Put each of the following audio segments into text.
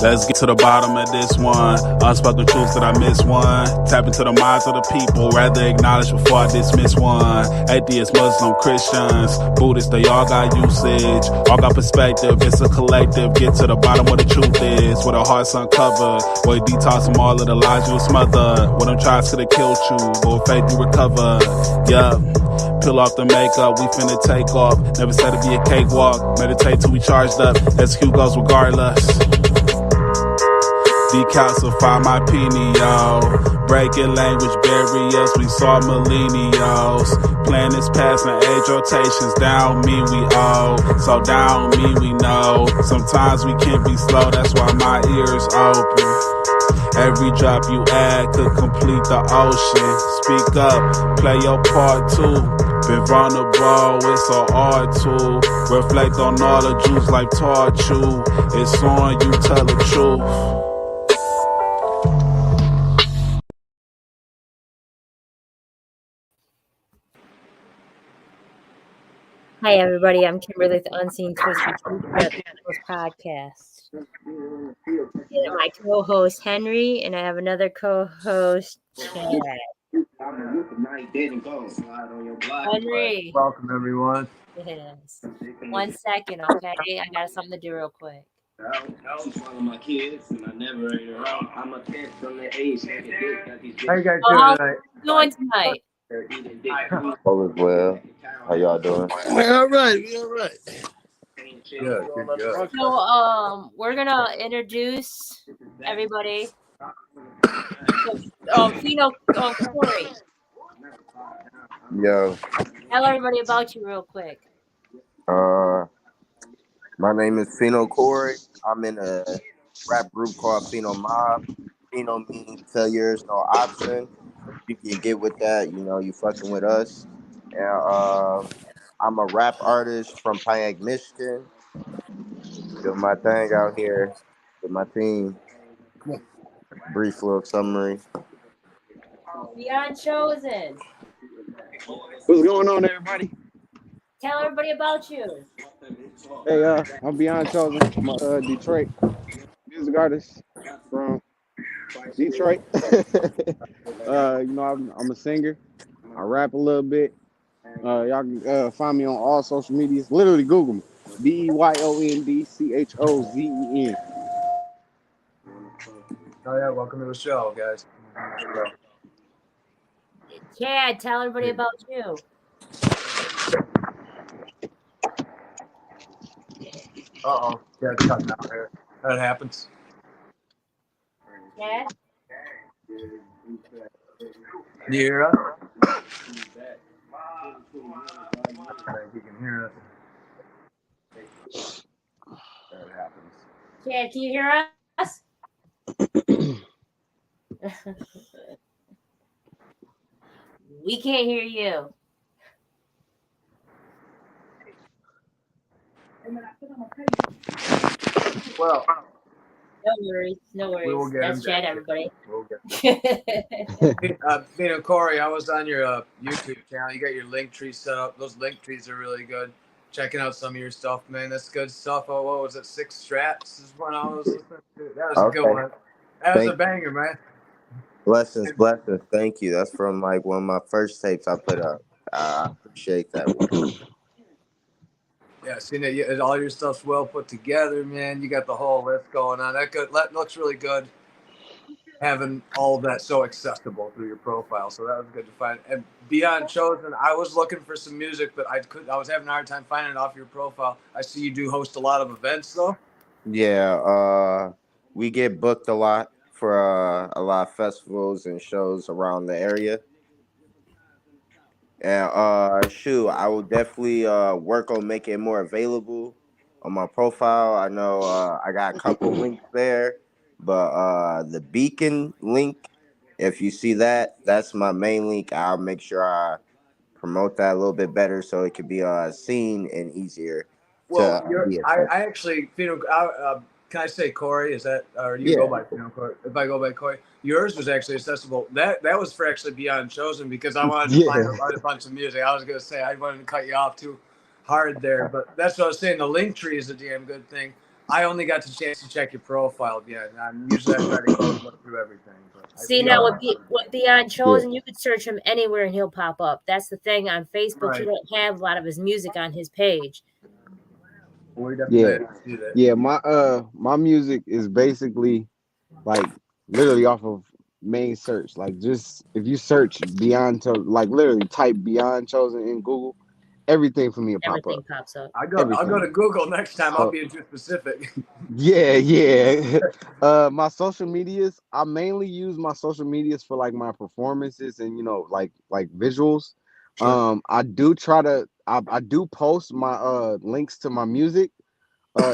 Let's get to the bottom of this one. Unspoken truths that I miss one. Tap into the minds of the people, rather acknowledge before I dismiss one. Atheists, Muslim, Christians, Buddhists, they all got usage, all got perspective. It's a collective. Get to the bottom where the truth is, where the heart's uncovered, where you detox from all of the lies you smothered. Where them tries could have killed you, but with faith you recover. Yeah. Peel off the makeup, we finna take off. Never said it'd be a cakewalk. Meditate till we charged up. Execute goals regardless. Decalcify my pineal. Breaking language barriers, we saw millennials. Planets passing age rotations, down me we owe. So down me we know. Sometimes we can't be slow, that's why my ears open. Every drop you add could complete the ocean. Speak up, play your part too. Been vulnerable, it's so hard to reflect on all the Jews life taught you. It's on you, tell the truth. Hi everybody, I'm Kimberly with Unseen Twisted Truth podcast. And my co-host Henry, and I have another co-host Chad. Henry. Welcome everyone. Yes. 1 second, okay? I got something to do real quick. I was one of my kids, and I never ate around. I'm a kid from the age. How you guys doing tonight? Doing tonight? All is well. How y'all doing? All right. Good. So we're gonna introduce everybody. Fino Cory. Yo. Tell everybody about you real quick. My name is Fino Cory. I'm in a rap group called Fino Mob. Fino means failure is no option. You can get with that, you fucking with us. And I'm a rap artist from Pontiac, Michigan. Doing my thing out here with my team. Brief little summary. Beyond Chozen. What's going on, everybody? Tell everybody about you. Hey, I'm Beyond Chozen. I'm a Detroit music artist from Detroit. I'm a singer. I rap a little bit. Y'all can find me on all social medias. Literally Google me. BEYONDCHOZEN. Oh yeah, welcome to the show, guys. Chad, tell everybody about you. Uh-oh. Yeah, it's cutting out here. That happens. Chad? Can you hear us? I think you can hear us. That happens. Chad, can you hear us? We can't hear you. Well, no worries. We will get That's Chad, everybody. We'll Fino Cory, I was on your YouTube channel. You got your link tree set up. Those link trees are really good. Checking out some of your stuff, man. That's good stuff. Oh, what was it? 6 Straps is one I was listening to. That was a good one. That was a banger, man. Blessings. Thank you. That's from like one of my first tapes I put up. I appreciate that one. Yeah, seeing that all your stuff's well put together, man. You got the whole list going on. That looks really good. Having all of that so accessible through your profile, so that was good to find. And Beyond Chozen, I was looking for some music, but I was having a hard time finding it off your profile. I see you do host a lot of events, though. Yeah, we get booked a lot for a lot of festivals and shows around the area. And I will definitely work on making it more available on my profile. I know I got a couple links there, but the Beacon link, if you see that, that's my main link. I'll make sure I promote that a little bit better so it could be seen and easier. Well, I actually, can I say Cory? Is that, or do you go by Fino Cory? If I go by Cory, yours was actually accessible. That was for actually Beyond Chozen because I wanted to find a bunch of music. I was gonna say I wanted to cut you off too hard there, but that's what I was saying. The link tree is a damn good thing. I only got the chance to check your profile yet. Usually I try to look through everything. But See, now with Beyond Chosen, you could search him anywhere and he'll pop up. That's the thing. On Facebook, you don't have a lot of his music on his page. Yeah. My music is basically like literally off of main search. Like just if you search like literally type Beyond Chosen in Google, everything for me will pop up. Everything pops up. I'll go to Google next time. I'll be too specific. Yeah. My social medias, I mainly use my social medias for like my performances and like visuals. Sure. I do try to I do post my links to my music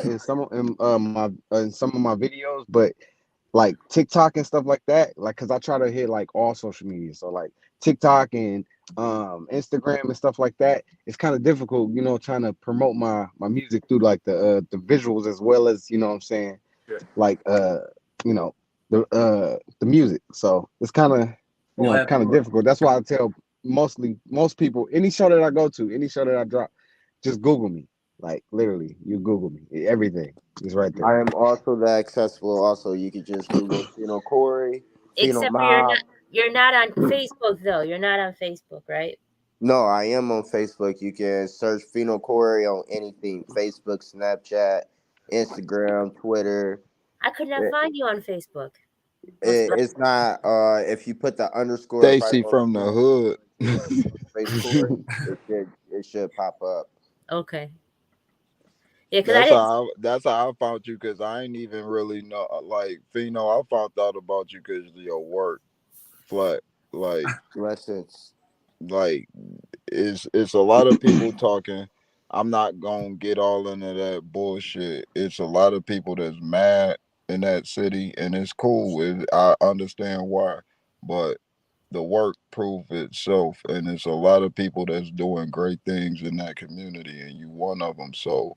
in some of my videos, but like TikTok and stuff like that, like because I try to hit like all social media, so like TikTok and Instagram and stuff like that. It's kind of difficult, trying to promote my music through like the visuals as well as what I'm saying, like the music. So it's kind of difficult. That's why I tell most people, any show that I go to, any show that I drop, just Google me. Like literally, you Google me, everything is right there. I am also that accessible. Also, you could just Google Fino Cory, Fino Except for Mob. you're not on Facebook though. You're not on Facebook, right? No, I am on Facebook. You can search Fino Cory on anything: Facebook, Snapchat, Instagram, Twitter. I could not find you on Facebook. It's not. If you put the underscore Stacy from the hood, it should pop up. Okay. Yeah, that's how I found you, because I ain't even really know. Like Fino, I found out about you because of your work. Flat, like lessons. Like it's a lot of people talking. I'm not gonna get all into that bullshit. It's a lot of people that's mad in that city, and it's cool. I understand why, but the work proved itself, and it's a lot of people that's doing great things in that community, and you one of them. So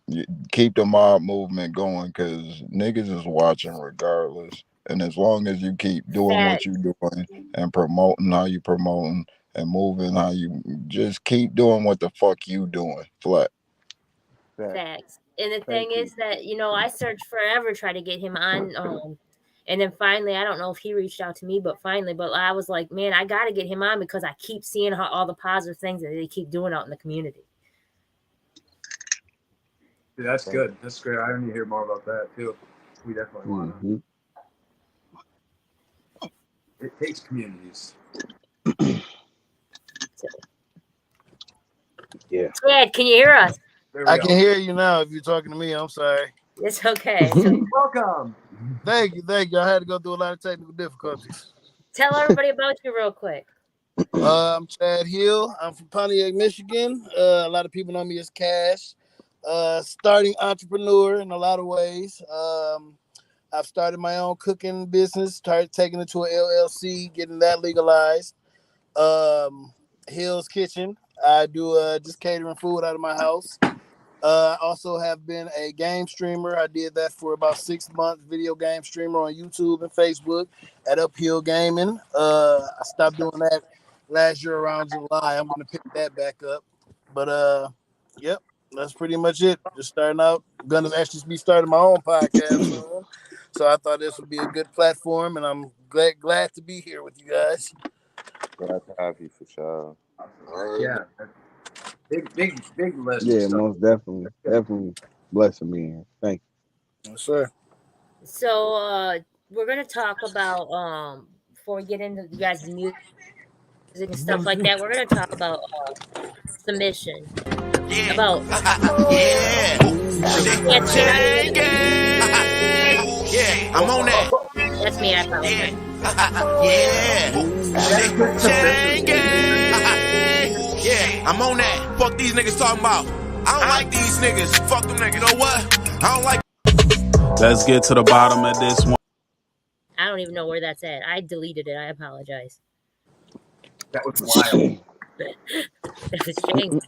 you keep the mob movement going, because niggas is watching regardless. And as long as you keep doing what you doing and promoting how you promoting and moving how you, just keep doing what the fuck you doing. Flat. Facts. And the thing is that, I searched forever trying to get him on. And then finally, I don't know if he reached out to me, but I was like, man, I got to get him on because I keep seeing all the positive things that they keep doing out in the community. Yeah, that's good. That's great. I need to hear more about that too. We definitely want to. It takes communities. Yeah. Ed, can you hear us? I can hear you now. If you're talking to me, I'm sorry. It's okay. Welcome. Thank you. I had to go through a lot of technical difficulties. Tell everybody about you real quick. I'm Chad Hill. I'm from Pontiac, Michigan. A lot of people know me as Cash. Starting entrepreneur in a lot of ways. I've started my own cooking business, started taking it to an LLC, getting that legalized. Hill's Kitchen. I do just catering food out of my house. I also have been a game streamer. I did that for about 6 months, video game streamer on YouTube and Facebook at Uphill Gaming. I stopped doing that last year around July. I'm going to pick that back up. But, yep, that's pretty much it. Just starting out. I'm going to actually be starting my own podcast soon. So I thought this would be a good platform, and I'm glad to be here with you guys. Glad to have you for sure. Yeah. Big list. Yeah, most definitely blessing me. Thank you. Yes, sir. So we're gonna talk about before we get into you guys' music and stuff like that. We're gonna talk about submission. Yeah. About yeah, I'm on that. That's me. I apologize. Yeah, I'm on that. Fuck these niggas talking about. I don't like these niggas. Fuck them niggas. You know what? I don't like. Let's get to the bottom of this one. I don't even know where that's at. I deleted it. I apologize. That was wild. It was shameful.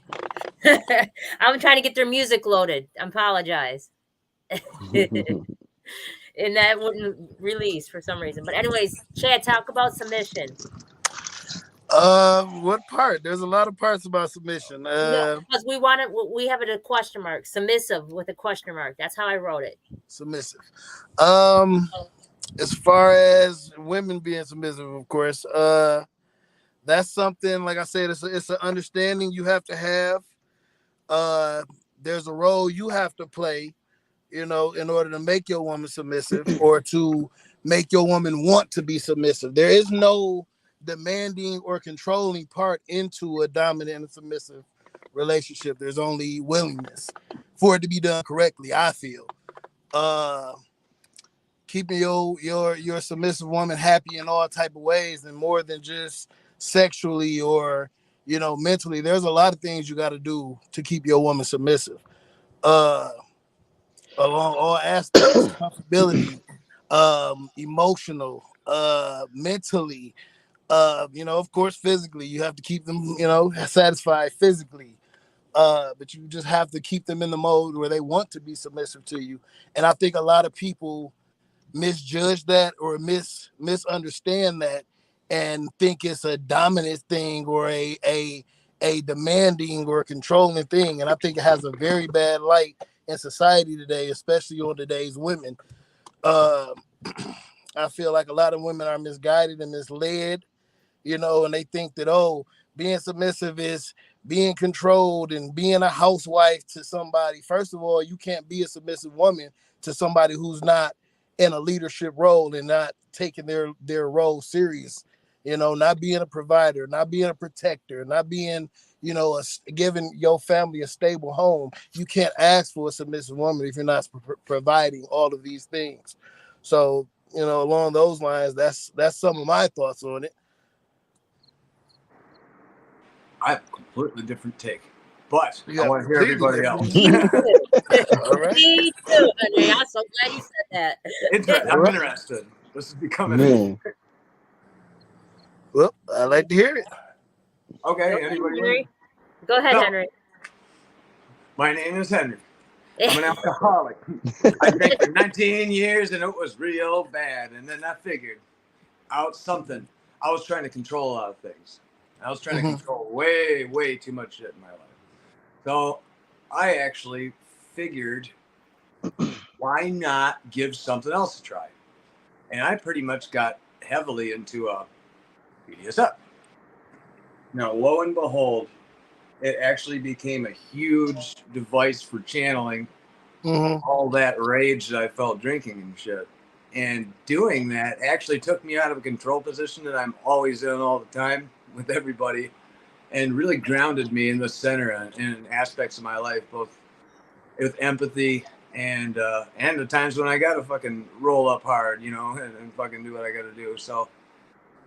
I'm trying to get their music loaded. I apologize. And that wouldn't release for some reason. But anyways, Chad, talk about submission. What part? There's a lot of parts about submission. No, because we have it a question mark. Submissive with a question mark. That's how I wrote it. Submissive. As far as women being submissive, of course, that's something, like I said, it's an understanding you have to have. There's a role you have to play, in order to make your woman submissive or to make your woman want to be submissive. There is no demanding or controlling part into a dominant and submissive relationship. There's only willingness for it to be done correctly, I feel. Keeping your submissive woman happy in all type of ways, and more than just sexually or mentally. There's a lot of things you got to do to keep your woman submissive, along all aspects: comfortability, emotional, mentally, of course, physically. You have to keep them satisfied physically, but you just have to keep them in the mode where they want to be submissive to you. And I think a lot of people misjudge that or misunderstand that and think it's a dominant thing or a demanding or controlling thing. And I think it has a very bad light in society today, especially on today's women. I feel like a lot of women are misguided and misled, and they think that, being submissive is being controlled and being a housewife to somebody. First of all, you can't be a submissive woman to somebody who's not in a leadership role and not taking their role serious, not being a provider, not being a protector, not being, giving your family a stable home. You can't ask for a submissive woman if you're not providing all of these things. So, along those lines, that's some of my thoughts on it. I have a completely different take, but I want to hear everybody else. All right. Me too, Henry. I'm so glad you said that. I'm interested. This is becoming. Well, I'd like to hear it. Okay, Henry. Go ahead, Henry. My name is Henry. I'm an alcoholic. I drank for 19 years and it was real bad. And then I figured out something. I was trying to control a lot of things. I was trying to control way, way too much shit in my life. So I actually figured, why not give something else a try? And I pretty much got heavily into BDSM. Now, lo and behold, it actually became a huge device for channeling all that rage that I felt drinking and shit. And doing that actually took me out of a control position that I'm always in all the time with everybody, and really grounded me in the center in aspects of my life, both with empathy and the times when I gotta fucking roll up hard, and fucking do what I gotta do. So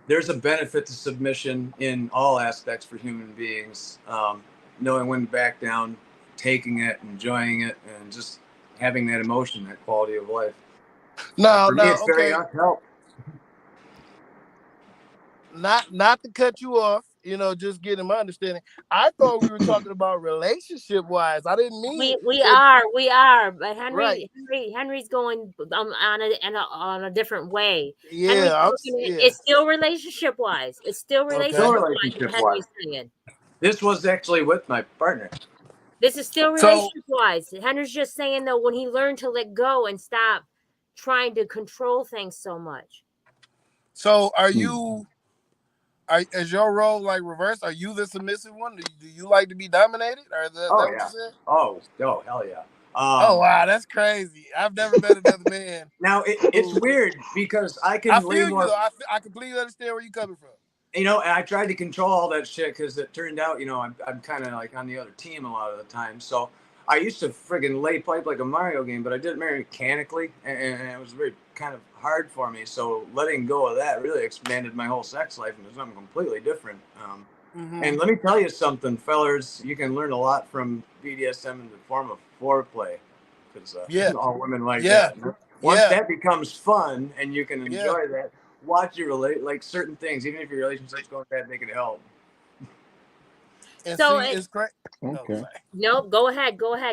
there's a benefit to submission in all aspects for human beings. Knowing when to back down, taking it, enjoying it, and just having that emotion, that quality of life. For me, it's very help. Not to cut you off, just getting my understanding. I thought we were talking about relationship wise. I didn't mean we are, but Henry's going on a different way. Yeah, it's still relationship wise. It's still relationship wise. This was actually with my partner. This is still relationship wise. Henry's just saying though, when he learned to let go and stop trying to control things so much. So is your role like reversed? Are you the submissive one? Do you like to be dominated? Or what you said? Oh, hell yeah. Oh wow, that's crazy. I've never met another man. Now it's weird because I can. I feel you though. I completely understand where you're coming from. And I tried to control all that shit because it turned out, I'm kind of like on the other team a lot of the time. So I used to friggin' lay pipe like a Mario game, but I did it very mechanically, and it was very kind of hard for me. So letting go of that really expanded my whole sex life into something completely different. And let me tell you something, fellers, you can learn a lot from BDSM in the form of foreplay, because all women like that. Once that becomes fun and you can enjoy that, watch your like certain things, even if your relationship's going bad, they can help. And so it's great. Okay. No, go ahead. Nope.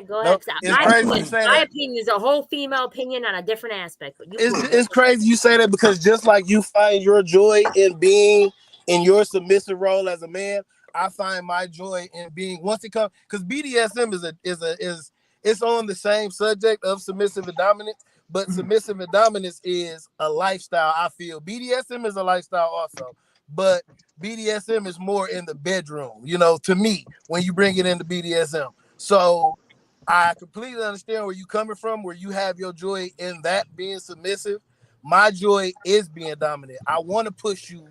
My opinion is a whole female opinion on a different aspect. It's crazy you say that, because just like you find your joy in being in your submissive role as a man, I find my joy in being once it comes because BDSM is it's on the same subject of submissive and dominance, but submissive and dominance is a lifestyle. I feel BDSM is a lifestyle also, but BDSM is more in the bedroom, you know, to me, when you bring it into BDSM. So I completely understand where you're coming from, where you have your joy in that being submissive. My joy is being dominant. I want to push you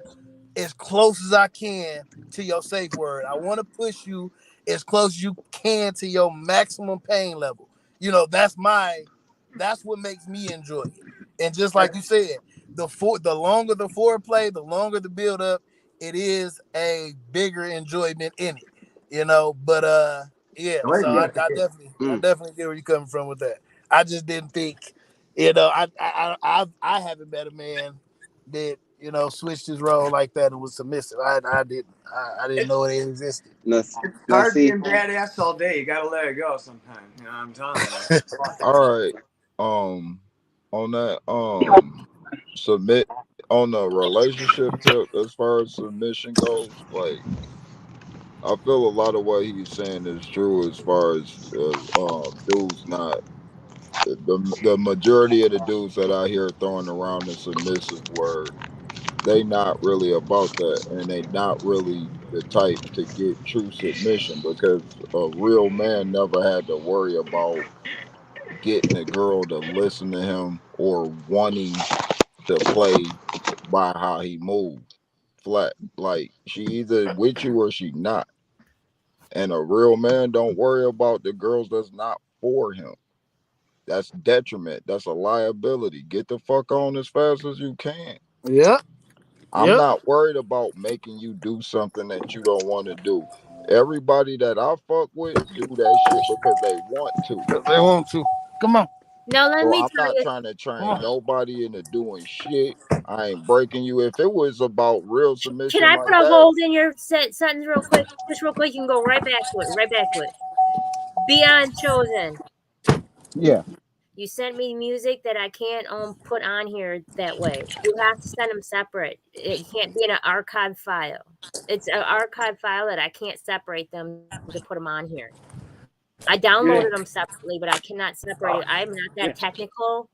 as close as I can to your safe word. I want to push you as close as you can to your maximum pain level. You know, that's what makes me enjoy it. And just like you said, the longer the foreplay, the longer the build up, it is a bigger enjoyment in it. You know, but yeah, so I definitely get where you're coming from with that. I just didn't think, you know, I haven't met a man that, you know, switched his role like that and was submissive. I didn't know it existed. It's hard being badass all day. You gotta let it go sometimes. You know, I'm telling you. All right. On that submit on the relationship tip as far as submission goes, like I feel a lot of what he's saying is true as far as dudes not the majority of the dudes that I hear throwing around the submissive word, they not really about that, and they not really the type to get true submission because a real man never had to worry about getting a girl to listen to him or wanting to play by how he moved. Flat, like she either with you or she not. And a real man don't worry about the girls that's not for him. That's detriment. That's a liability. Get the fuck on as fast as you can. Yep. I'm not worried about making you do something that you don't want to do. Everybody that I fuck with do that shit because they want to. They want to. Come on. Now let So me I'm tell not you. trying to train nobody into doing shit. I ain't breaking you. If it was about real Can submission I like put a that, hold in your sentence real quick? Just real quick, you can go right back to it. Right back to it. Beyond Chosen. Yeah. You sent me music that I can't put on here that way. You have to send them separate. It can't be in an archive file. It's an archive file that I can't separate them to put them on here. I downloaded them separately, but I cannot separate it. I'm not that technical.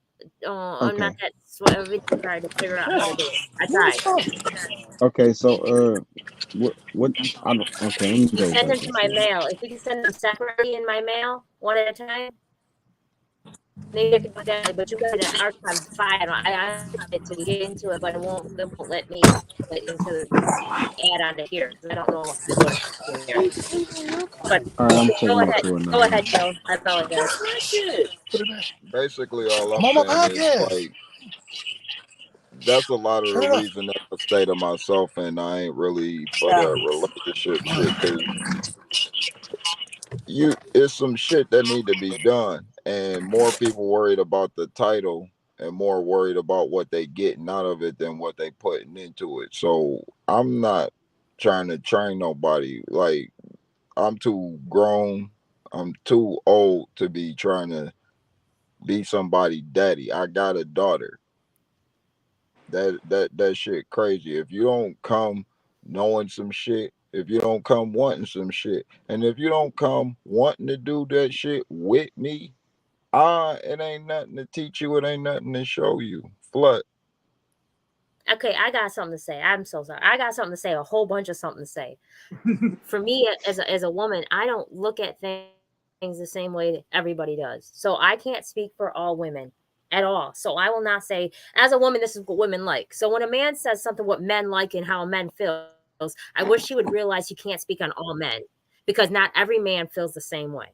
I'm not that sorry to figure out how to do it. I tried. Okay. So what I don't. Okay. Let me go Send back them to and my see. mail. If you can send them separately in my mail, one at a time, maybe I could do that. But you got an archive file. I it to get into it, but it won't let me put it into add onto here because I don't know how to do it here. But All right. I'm checking go ahead. into it Go now. ahead, Joe. I apologize. basically all I'm I'm on my saying is podcast. like that's a lot of the Turn it up. reason that I stay to myself and I ain't really for that relationship shit because you it's some shit that need to be done and more people worried about the title and more worried about what they getting out of it than what they putting into it. So I'm not trying to train nobody. Like I'm too grown. I'm too old to be trying to be somebody daddy. I got a daughter. That shit crazy. If you don't come knowing some shit, if you don't come wanting some shit, and if you don't come wanting to do that shit with me, it ain't nothing to teach you. It ain't nothing to show you. Flut. Okay, I got something to say. I'm so sorry. I got something to say. A whole bunch of something to say. For me, as a woman, I don't look at things the same way that everybody does. So I can't speak for all women at all. So I will not say, as a woman, this is what women like. So when a man says something what men like and how men feels, I wish he would realize you can't speak on all men because not every man feels the same way.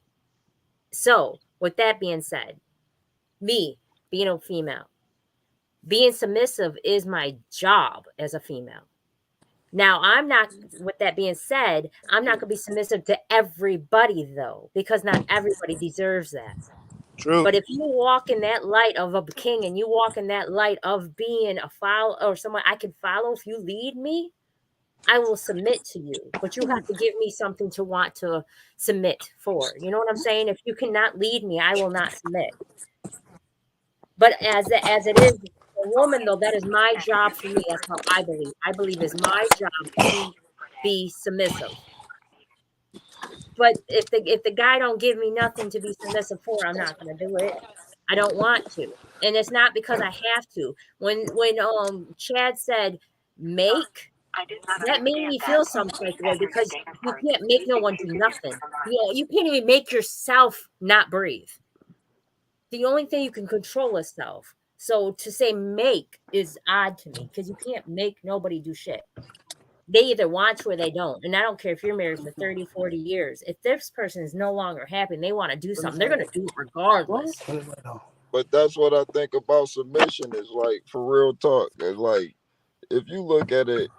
So with that being said, me being a female, being submissive is my job as a female. Now, I'm not, with that being said, I'm not going to be submissive to everybody, though, because not everybody deserves that. True. But if you walk in that light of a king and you walk in that light of being a follower or someone I can follow, if you lead me, I will submit to you. But you have to give me something to want to submit for. You know what I'm saying? If you cannot lead me, I will not submit. But as it is, a woman, though, that is my job for me. That's how I believe. I believe it's my job to be submissive. But if the guy don't give me nothing to be submissive for, I'm not gonna do it. I don't want to. And it's not because I have to. When Chad said make, that made me feel some type of way because you can't make no one do nothing. You can't even make yourself not breathe. The only thing you can control is self. So to say make is odd to me because you can't make nobody do shit. They either want to or they don't. And I don't care if you're married for 30, 40 years. If this person is no longer happy and they want to do something, they're going to do it regardless. But that's what I think about submission is like, for real talk. It's like, if you look at it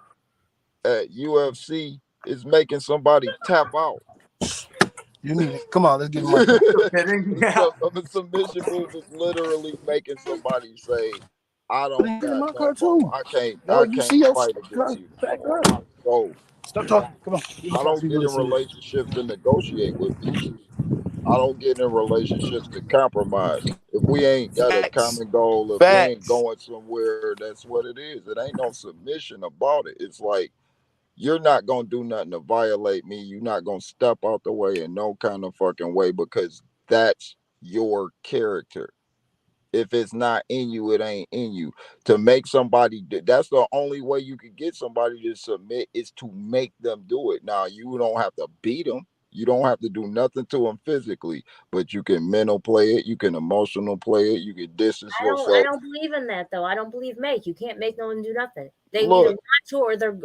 at UFC, it's making somebody tap out. You need it. Come on, let's get him A submission move is literally making somebody say, I don't got no more. I can't fight against you. So stop talking. Come on. I don't get in relationships to negotiate with people. I don't get in relationships to compromise. If we ain't got a common goal, if we ain't going somewhere, that's what it is. It ain't no submission about it. It's like, you're not going to do nothing to violate me. You're not going to step out the way in no kind of fucking way because that's your character. If it's not in you, it ain't in you. To make somebody, that's the only way you can get somebody to submit is to make them do it. Now, you don't have to beat them. You don't have to do nothing to them physically, but you can mental play it. You can emotional play it. You can distance yourself. I don't believe in that, though. I don't believe make. You can't make no one do nothing. They either want to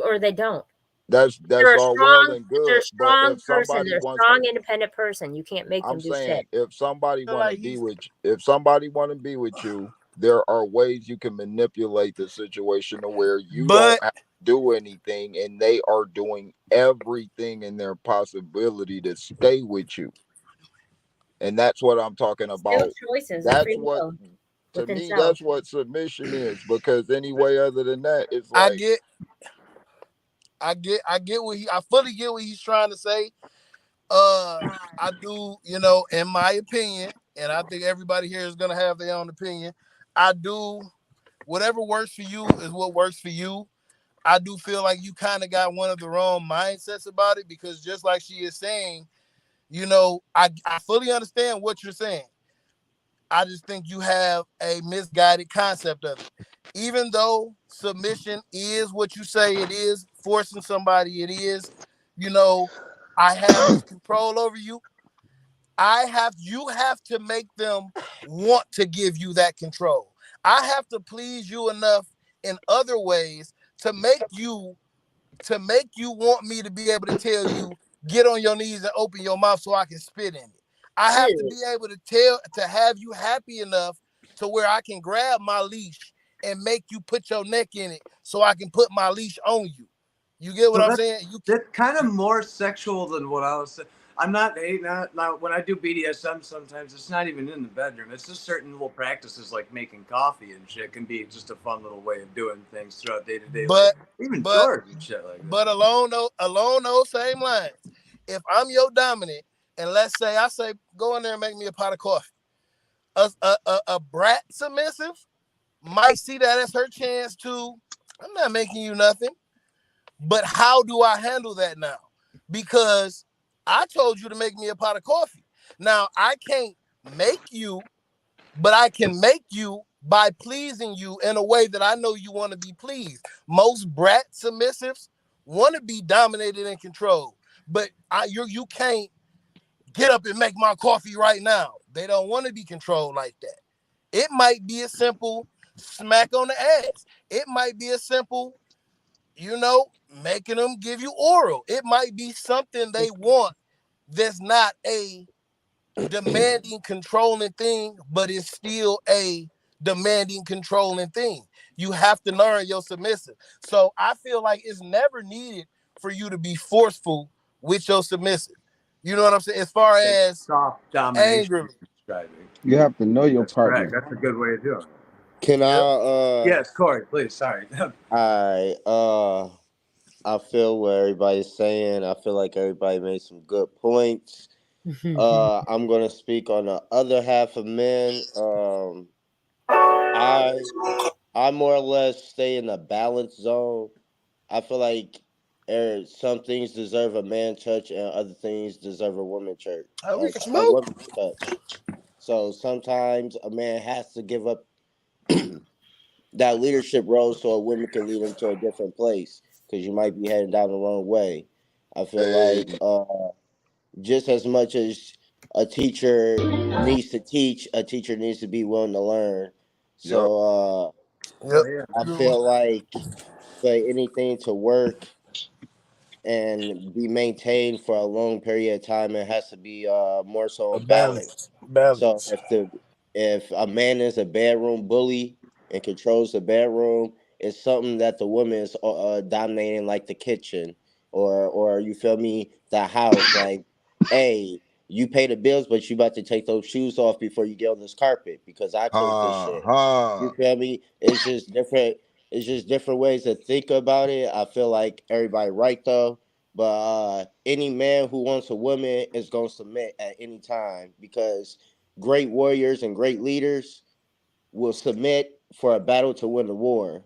or they don't. That's all well and good. They're a strong but if person. They're a strong, independent person. You can't make them do shit. If somebody want to be with you, if somebody want to be with you, there are ways you can manipulate the situation to where you don't have to do anything, and they are doing everything in their possibility to stay with you. And that's what I'm talking about. Choices. That's what to me. Self. That's what submission is. Because any way other than that, it's like I fully get what he's trying to say. I do, in my opinion, and I think everybody here is gonna have their own opinion. I do whatever works for you is what works for you. I do feel like you kind of got one of the wrong mindsets about it because just like she is saying, I fully understand what you're saying. I just think you have a misguided concept of it. Even though submission is what you say it is, forcing somebody it is, I have this control over you. You have to make them want to give you that control. I have to please you enough in other ways to make you want me to be able to tell you, get on your knees and open your mouth so I can spit in it. I have to be able to have you happy enough to where I can grab my leash and make you put your neck in it so I can put my leash on you. You get what I'm saying? That's kind of more sexual than what I was saying. I'm not when I do BDSM, sometimes it's not even in the bedroom. It's just certain little practices like making coffee and shit can be just a fun little way of doing things throughout day-to-day life. Even chores and shit like that. But along those same lines, if I'm your dominant and let's say I say go in there and make me a pot of coffee, a brat submissive might see that as her chance to, I'm not making you nothing. But how do I handle that now? Because I told you to make me a pot of coffee. Now, I can't make you, but I can make you by pleasing you in a way that I know you want to be pleased. Most brat submissives want to be dominated and controlled, but you can't get up and make my coffee right now. They don't want to be controlled like that. It might be a simple smack on the ass. It might be a simple, making them give you oral. It might be something they want that's not a demanding, controlling thing, but it's still a demanding, controlling thing. You have to learn your submissive. So I feel like it's never needed for you to be forceful with your submissive. You know what I'm saying? As far as soft domination, you have to know your partner. Correct. That's a good way of doing it. Can I? Yes, Corey, please. Sorry. All right. I feel what everybody's saying. I feel like everybody made some good points. I'm gonna speak on the other half of men. I I more or less stay in the balance zone. I feel like some things deserve a man touch and other things deserve a woman touch. Oh, we can A smoke. woman's touch. So sometimes a man has to give up that leadership role so a woman can lead him to a different place because you might be heading down the wrong way. I feel Hey, like just as much as a teacher needs to teach, a teacher needs to be willing to learn. yep. So Yep. Oh yeah. I feel like for anything to work and be maintained for a long period of time, it has to be more so A in balance. balance. So Balance. if a man is a bedroom bully and controls the bedroom, it's something that the woman is dominating, like the kitchen or you feel me, the house. Like, hey, you pay the bills, but you about to take those shoes off before you get on this carpet because I cleaned this shit. You Huh. feel me? It's just different. It's just different ways to think about it. I feel like everybody right though, but any man who wants a woman is gonna submit at any time because great warriors and great leaders will submit for a battle to win the war.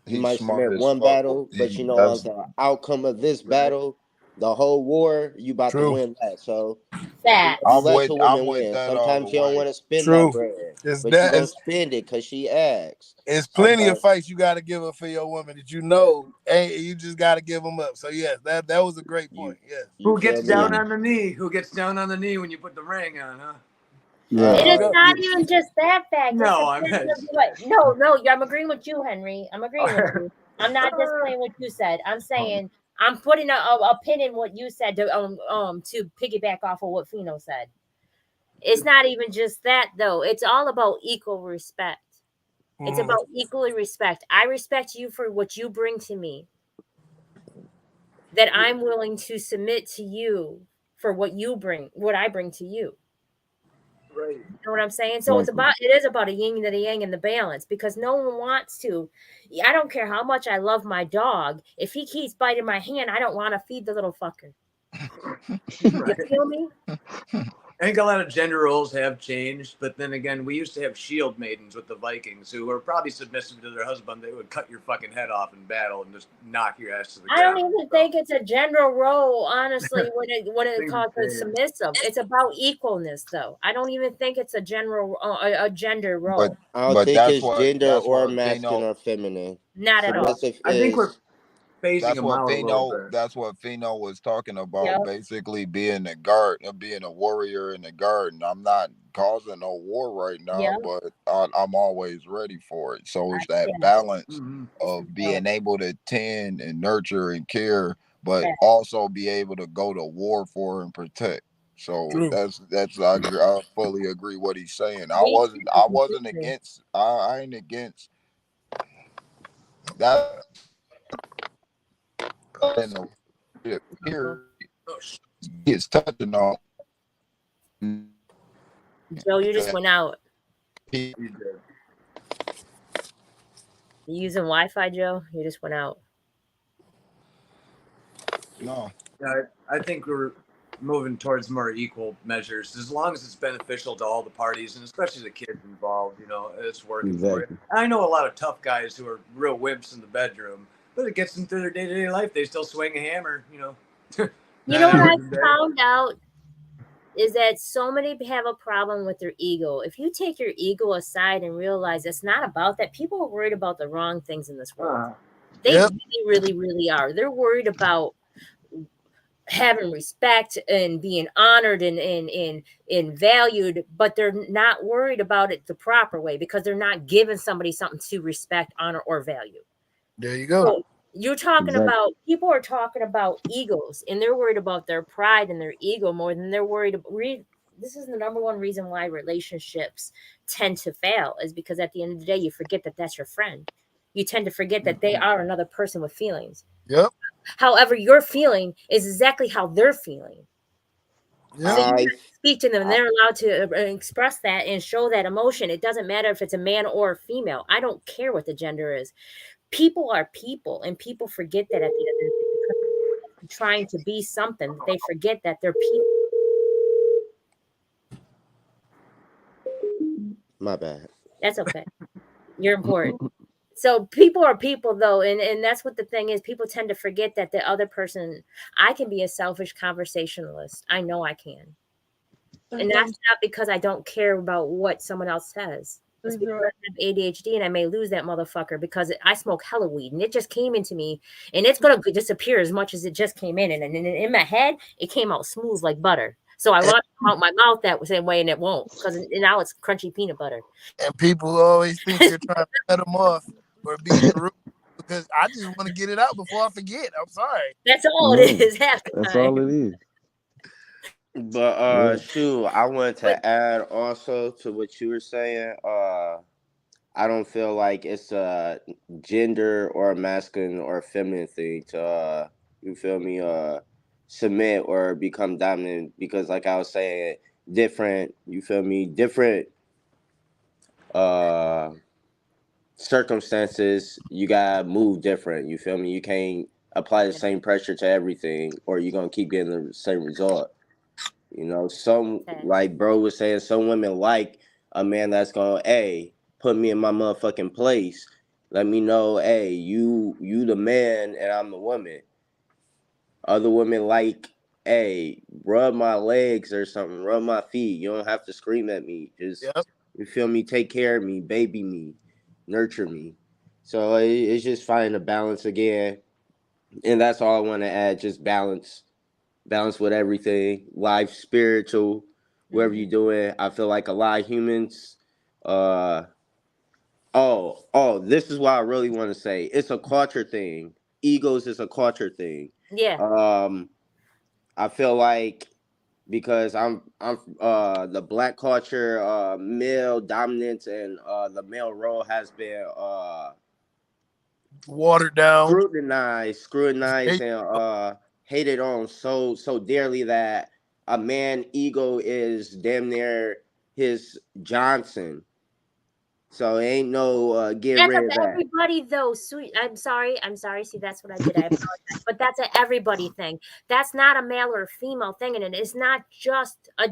You He's might smart submit as one fuck. battle, but He you know, as that's the outcome of this Right. battle, the whole war, you about to True. win that. So you Facts. let your I'm woman with win. that all the Sometimes you don't way. want to spend that True. bread, It's but you that. gonna spend it because she asks. It's I'm plenty of So fights you got to give up for your woman that you know, and you just got to give them up. So yes, that was a great you point. Yes. you Who feel gets down me? on the knee? Who gets down on the knee when you put the ring on, huh? Yeah. And There you it's Uh, go. not you even just that fact. It's the No, I fact meant. of what? No, I'm agreeing with you, Henry. I'm agreeing with Oh, you. I'm not displaying what you said. I'm saying I'm putting a pin in what you said to piggyback off of what Fino said. It's not even just that though. It's all about equal respect. It's Mhm. about equally respect. I respect you for what you bring to me. That I'm willing to submit to you for what you bring, what I bring to you. right. You know what I'm saying? So Exactly. it is about a yin and a yang and the balance because no one wants to. I don't care how much I love my dog. If he keeps biting my hand, I don't want to feed the little fucker. You Right. feel me? I think a lot of gender roles have changed, but then again, we used to have shield maidens with the Vikings who were probably submissive to their husband. They would cut your fucking head off in battle and just knock your ass to the I don't ground. even So think it's a general role, honestly, when it things have calls it changed. submissive. It's about equalness, though. I don't even think it's a general a gender but role. I don't but think it's gender that's or what masculine Fino or feminine. Not at all. Submissive I think we're is phasing them out a little bit. That's what Fino was talking Yep. about, basically being a guard, being a warrior in the garden. I'm not causing no war right now, Yep. but I'm always ready for it. So it's that Yeah. balance Mm-hmm. It's the of being balance. able to tend and nurture and care, but Fact. also be able to go to war for and protect. So True. I fully agree what he's saying. Me I too. Me wasn't too. against I ain't against that in the Uh-huh. period. Gets touching on Joe, you just that went out. You did. You using Wi-Fi, Joe? You just went out. no. Yeah, I think we're moving towards more equal measures as long as it's beneficial to all the parties and especially the kids involved. You know, it's working for you. Exactly. I know a lot of tough guys who are real wimps in the bedroom, but it gets them through their day-to-day life. They still swing a hammer. You know, You 9 know what I hours a day. found out is that so many have a problem with their ego. If you take your ego aside and realize it's not about that, people are worried about the wrong things in this world. They Yep. really are. They're worried about having respect and being honored and valued, but they're not worried about it the proper way because they're not giving somebody something to respect, honor, or value. There you go. So you're talking Exactly. about people are talking about egos and they're worried about their pride and their ego more than they're worried about this is the number one reason why relationships tend to fail is because at the end of the day you forget that that's your friend. You tend to forget that they are another person with feelings. Yep. However, your feeling is exactly how they're feeling. So Yep. you I speak to them and I they're allowed to express that and show that emotion. It doesn't matter if it's a man or a female. I don't care what the gender is. People are people, and people forget that at the end of the day because they're trying to be something. They forget that they're people. my bad. That's okay. You're important. So people are people though, and that's what the thing is. People tend to forget that the other person, I can be a selfish conversationalist. I know I can. And that's not because I don't care about what someone else says. It's because I have ADHD and I may lose that motherfucker because I smoke hella weed and it just came into me and it's going to disappear as much as it just came in. And in my head, it came out smooth like butter. So I want to come out my mouth that same way and it won't because now it's crunchy peanut butter. And people always think you're trying to cut them off or being rude because I just want to get it out before I forget. I'm sorry. That's all it is half the That's time. all it is. But Yeah. shoot, I wanted to add also to what you were saying. I don't feel like it's a gender or a masculine or a feminine thing to you feel me, submit or become dominant because like I was saying, different, you feel me, different uh circumstances, you gotta move different, you feel me? You can't apply the same pressure to everything or you're gonna keep getting the same result. You know, some like bro was saying, some women like a man that's gonna put me in my motherfucking place. Let me know, you the man and I'm the woman. Other women like, rub my legs or something, rub my feet. You don't have to scream at me. Just you feel me, take care of me, baby me, nurture me. So it's just finding a balance again. And that's all I want to add, just balance with everything, life, spiritual, whatever you're doing. I feel like a lot of humans, this is what I really want to say. It's a culture thing. Egos is a culture thing. Yeah. I feel like because I'm the black culture, male dominance and the male role has been watered down, scrutinized and hated on so dearly that a man ego is damn near his Johnson. So ain't no getting That's rid of that. everybody though. Sweet. I'm sorry. See, that's what I did. I apologize. But that's an everybody thing. That's not a male or a female thing, and it's not just a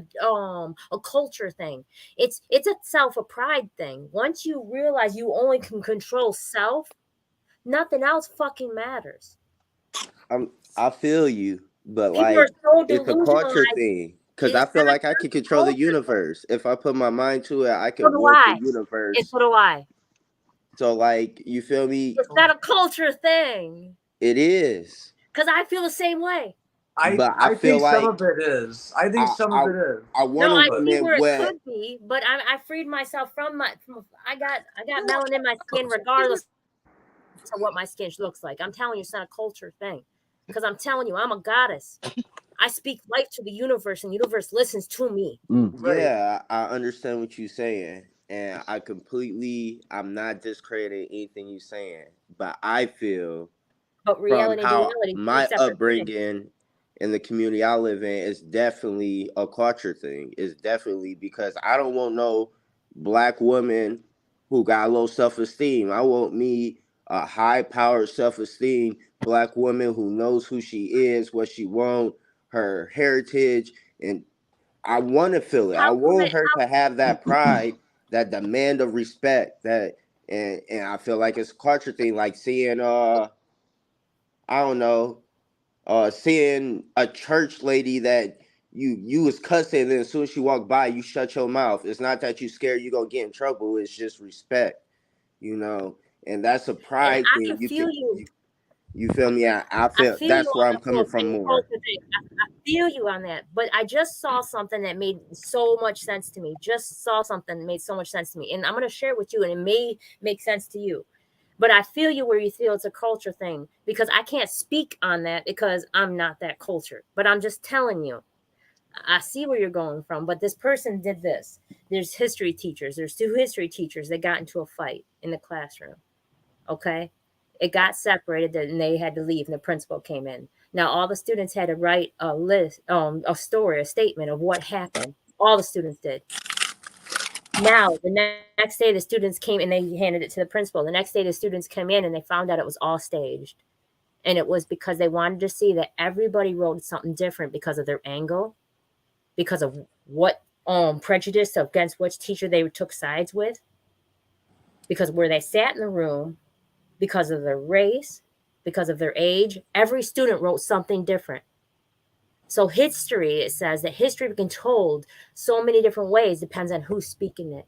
culture thing. It's a pride thing. Once you realize you only can control self, nothing else fucking matters. I feel you, but People are so it's a culture delusionalized. thing. Because I feel like I can control the universe. If I put my mind to it, I can So do warp the I. universe. And so do I. So you feel me? It's not a culture thing. It is. Because I feel the same way. I feel think like some of it is. I think some of it is. I want no, a I woman see where it could be, but I freed myself from I got melanin in my skin regardless of what my skin looks like. I'm telling you, it's not a culture thing. Because I'm telling you, I'm a goddess. I speak life to the universe, and the universe listens to me. Yeah, I understand what you're saying, and I'm not discrediting anything you're saying, but I feel but from reality and how duality, my separate things. upbringing in the community I live in is definitely a culture thing. It's definitely because I don't want no black woman who got low self-esteem. I want me a high-powered self-esteem black woman who knows who she is, what she wants, her heritage, and I want to feel it. I want her to have that pride, that demand of respect, and I feel like it's a culture thing, like seeing I don't know, seeing a church lady that you was cussing, and then as soon as she walked by, you shut your mouth. It's not that you scared you gonna get in trouble. It's just respect, and that's a pride I thing. can feel you. You feel me? I feel you that's where on I'm coming from more. I feel you on that, but I just saw something that made so much sense to me. And I'm going to share it with you, and it may make sense to you. But I feel you where you feel it's a culture thing, because I can't speak on that because I'm not that culture. But I'm just telling you, I see where you're going from. But this person did this. There's history teachers. There's 2 history teachers that got into a fight in the classroom. Okay? It got separated and they had to leave, and the principal came in. Now all the students had to write a list, a story, a statement of what happened. All the students did. Now the next day the students came and they handed it to the principal. The next day the students came in and they found out it was all staged. And it was because they wanted to see that everybody wrote something different because of their angle, because of what prejudice against which teacher they took sides with. because where they sat in the room, because of their race, because of their age, every student wrote something different. So history, it says that history can be told so many different ways, depends on who's speaking it.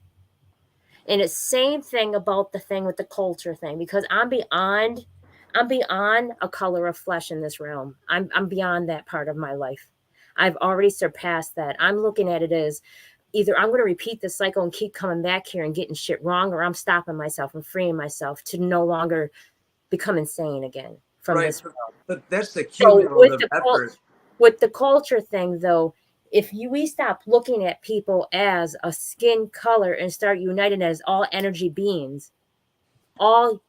And it's same thing about the thing with the culture thing, because I'm beyond a color of flesh in this realm. I'm beyond that part of my life. I've already surpassed that. I'm looking at it as either I'm going to repeat the cycle and keep coming back here and getting shit wrong, or I'm stopping myself and freeing myself to no longer become insane again from Right, this realm. but that's the So cumulative effort. with the culture thing, though, if we stop looking at people as a skin color and start uniting as all energy beings, and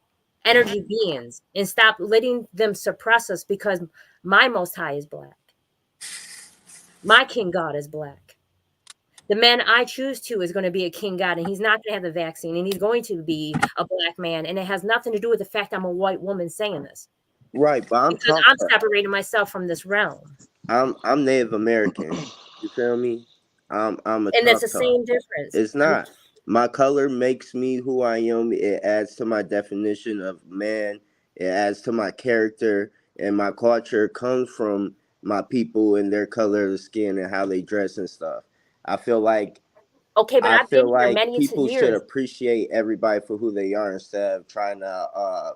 stop letting them suppress us, because my Most High is black. My King God is black. The man I choose to is going to be a king God, and he's not going to have the vaccine, and he's going to be a black man, and it has nothing to do with the fact I'm a white woman saying this. Right, but Because I'm separating myself from this realm. I'm Native American. You feel me? I'm a And that's the Choctaw. same difference. It's not. My color makes me who I am. It adds to my definition of man. It adds to my character, and my culture comes from my people and their color of the skin and how they dress and stuff. I feel like Okay, but I've been here many people should years. appreciate everybody for who they are instead of trying to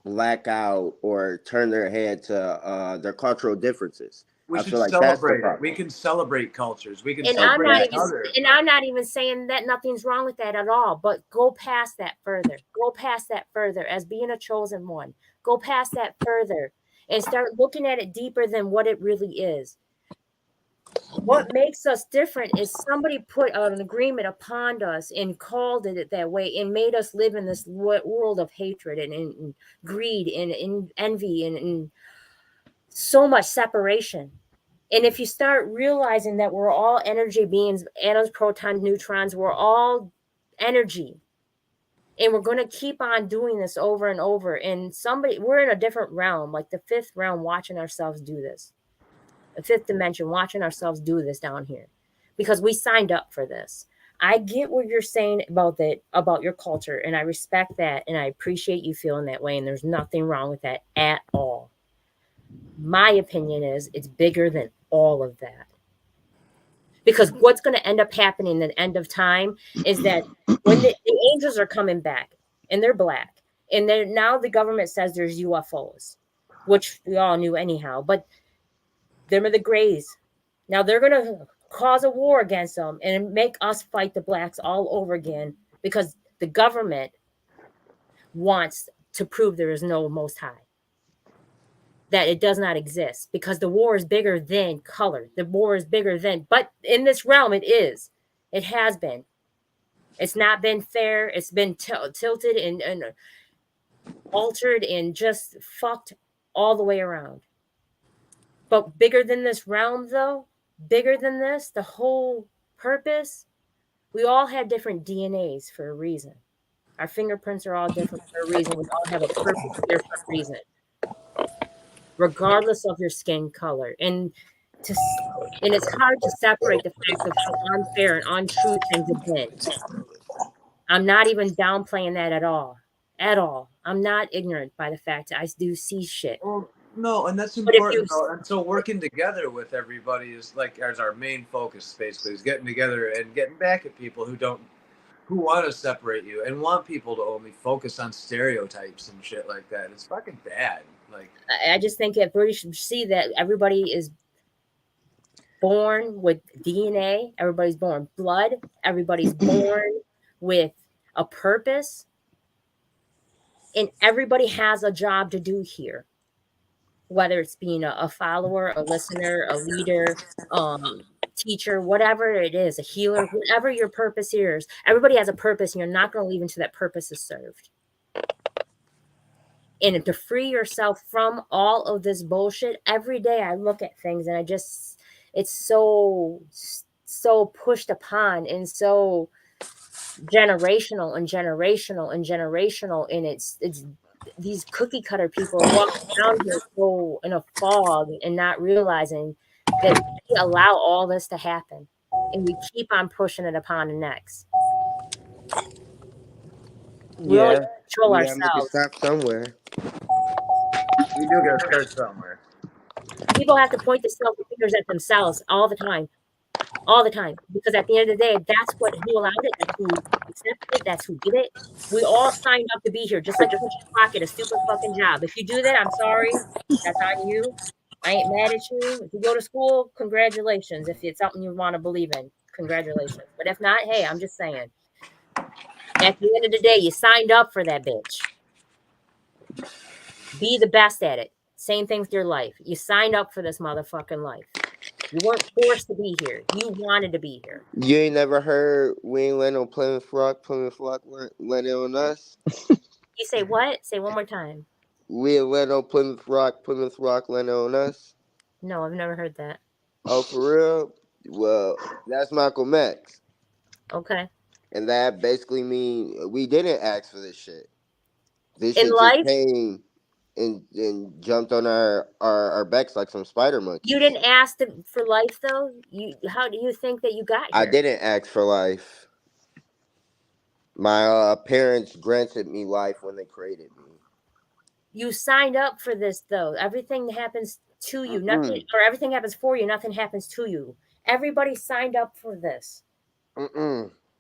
black out or turn their head to their cultural differences. We I should feel like that's the celebrate it. problem. We can celebrate cultures. We can And celebrate each other. I'm not even saying that nothing's wrong with that at all, but go past that further. Go past that further as being a chosen one. Go past that further and start looking at it deeper than what it really is. What makes us different is somebody put an agreement upon us and called it that way and made us live in this world of hatred and greed and envy and so much separation. And if you start realizing that we're all energy beings, atoms, protons, neutrons, we're all energy. And we're going to keep on doing this over and over. And we're in a different realm, like the fifth realm, watching ourselves do this. The fifth dimension, watching ourselves do this down here. Because we signed up for this. I get what you're saying about your culture, and I respect that, and I appreciate you feeling that way, and there's nothing wrong with that at all. My opinion is it's bigger than all of that. Because what's going to end up happening at the end of time is that when the angels are coming back and they're black, and now the government says there's UFOs, which we all knew anyhow, but them are the grays. Now they're going to cause a war against them and make us fight the blacks all over again because the government wants to prove there is no Most High. That it does not exist because the war is bigger than color. The war is bigger than, but in this realm, it is. It has been. It's not been fair. It's been tilted and altered and just fucked all the way around. But bigger than this realm, though, bigger than this, the whole purpose, we all have different DNAs for a reason. Our fingerprints are all different for a reason. We all have a purpose here for a reason, regardless of your skin color. And it's hard to separate the fact of how unfair and untrue things have been. I'm not even downplaying that at all. At all. I'm not ignorant by the fact that I do see shit. Well, no, and that's important. And so working together with everybody is like as our main focus, basically, is getting together and getting back at people who want to separate you and want people to only focus on stereotypes and shit like that. It's fucking bad. Like, I just think that we should see that everybody is born with DNA. Everybody's born blood. Everybody's born with a purpose. And everybody has a job to do here. Whether it's being a follower, a listener, a leader, teacher, whatever it is, a healer, whatever your purpose is, everybody has a purpose, and you're not going to leave until that purpose is served. And to free yourself from all of this bullshit, every day I look at things and it's so pushed upon and so generational and generational and generational. And it's these cookie cutter people are walking around here so in a fog and not realizing that we allow all this to happen and we keep on pushing it upon the next. We only Yeah, control we gotta make it ourselves. stop somewhere. We do gotta start somewhere. People have to point the fingers at themselves all the time. All the time. Because at the end of the day, that's who allowed it, that's who accepted it, that's who did it. We all signed up to be here, just like punching a clock at a stupid fucking job. If you do that, I'm sorry. That's on you. I ain't mad at you. If you go to school, congratulations. If it's something you want to believe in, congratulations. But if not, hey, I'm just saying. At the end of the day, you signed up for that bitch. Be the best at it. Same thing with your life. You signed up for this motherfucking life. You weren't forced to be here. You wanted to be here. You ain't never heard we ain't let no Plymouth Rock let it on us? You say what? Say one more time. We ain't let no Plymouth Rock let it on us? No, I've never heard that. Oh, for real? Well, that's Malcolm X. Okay. And that basically means we didn't ask for this shit. This In shit just life, came and jumped on our backs like some spider you monkeys. didn't ask for life, though. How do you think that you got here? I didn't ask for life. My parents granted me life when they created me. You signed up for this, though. Everything happens to you. Nothing, or everything happens for you. Nothing happens to you. Everybody signed up for this.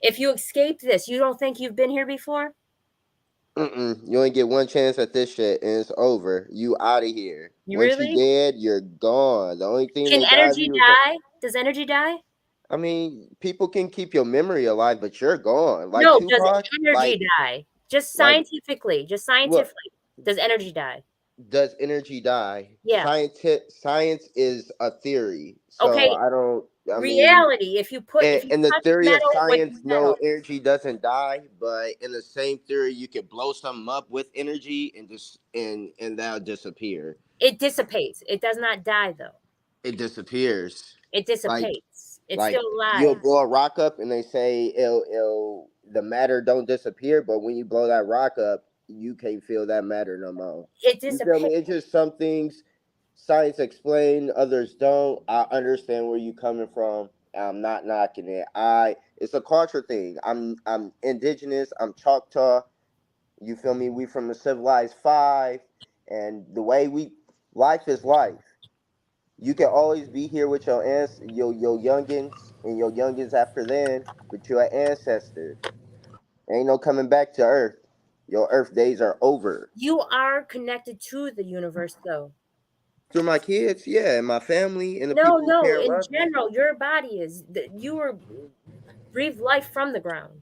If you escape this, you don't think you've been here before? You only get one chance at this shit, and it's over. You out of here. You Once you really? dead, you're gone. The only thing Can that drives energy you is die? Does energy die? I mean, people can keep your memory alive, but you're gone. Like No, does Tupac, energy die? Just like scientifically, what does energy die? does energy die? Yeah. Science is a theory, so Okay. I don't. I mean, Reality. If you in the touch theory of metal with science, no, metal, energy doesn't die. But in the same theory, you can blow something up with energy and just and that'll disappear. it dissipates. It does not die, though. It disappears. It Like dissipates. It's like still you'll alive. blow a rock up and they say it'll the matter don't disappear, but when you blow that rock up, you can't feel that matter no more. It You feel me? dissipates. It's just some things science explain, others don't. I understand where you coming from. I'm not knocking it. It's a culture thing. I'm indigenous. I'm Choctaw. You feel me? We from the civilized five, and the way life is life. You can always be here with your youngins and your youngins after then, but your ancestors. Ain't no coming back to Earth. Your Earth days are over. You are connected to the universe, though. Through my kids, yeah, and my family and the No, people who no. care and In love me. general, your body is you were breathed life from the ground.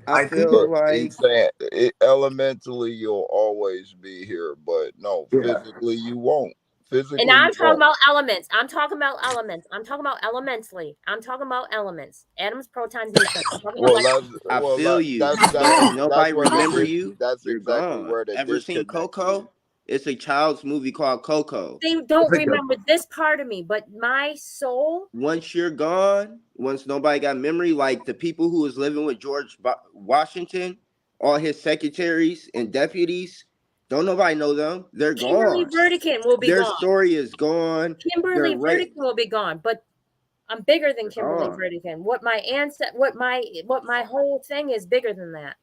I I think, feel But like he's saying elementally you'll always be here, but no, yeah. physically you won't. And Physically I'm you talking won't. about elements. I'm talking about elements. I'm talking about elementally. I'm talking about elements. Atoms, protons, neutrons. I'm talking about Well, like I feel you, that's but if nobody where the remember you, that's you're exactly gone. where the Ever seen disconnect is. Coco? It's a child's movie called Coco. they don't It's a good remember this part of me, but my soul. Once you're gone, once nobody got memory, like the people who was living with George Washington, all his secretaries and deputies, don't nobody know them. They're Kimberly gone. Vertican will be Their gone. story is gone. Kimberly Vertican will be gone. But I'm bigger than They're Kimberly gone. Vertican. What my whole thing is bigger than that.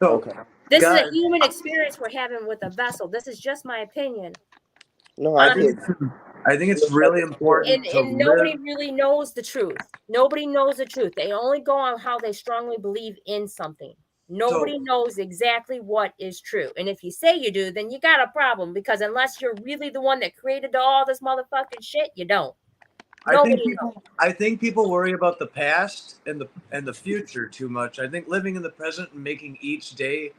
So, Okay. This is a guys, human experience we're having with a vessel. This is just my opinion. No, I I get think I think it's really important to And nobody live. really knows the truth. Nobody knows the truth. They only go on how they strongly believe in something. Nobody So, knows exactly what is true. And if you say you do, then you got a problem, because unless you're really the one that created all this motherfucking shit, you don't. Nobody knows. I think people worry about the past and the future too much. I think living in the present and making each day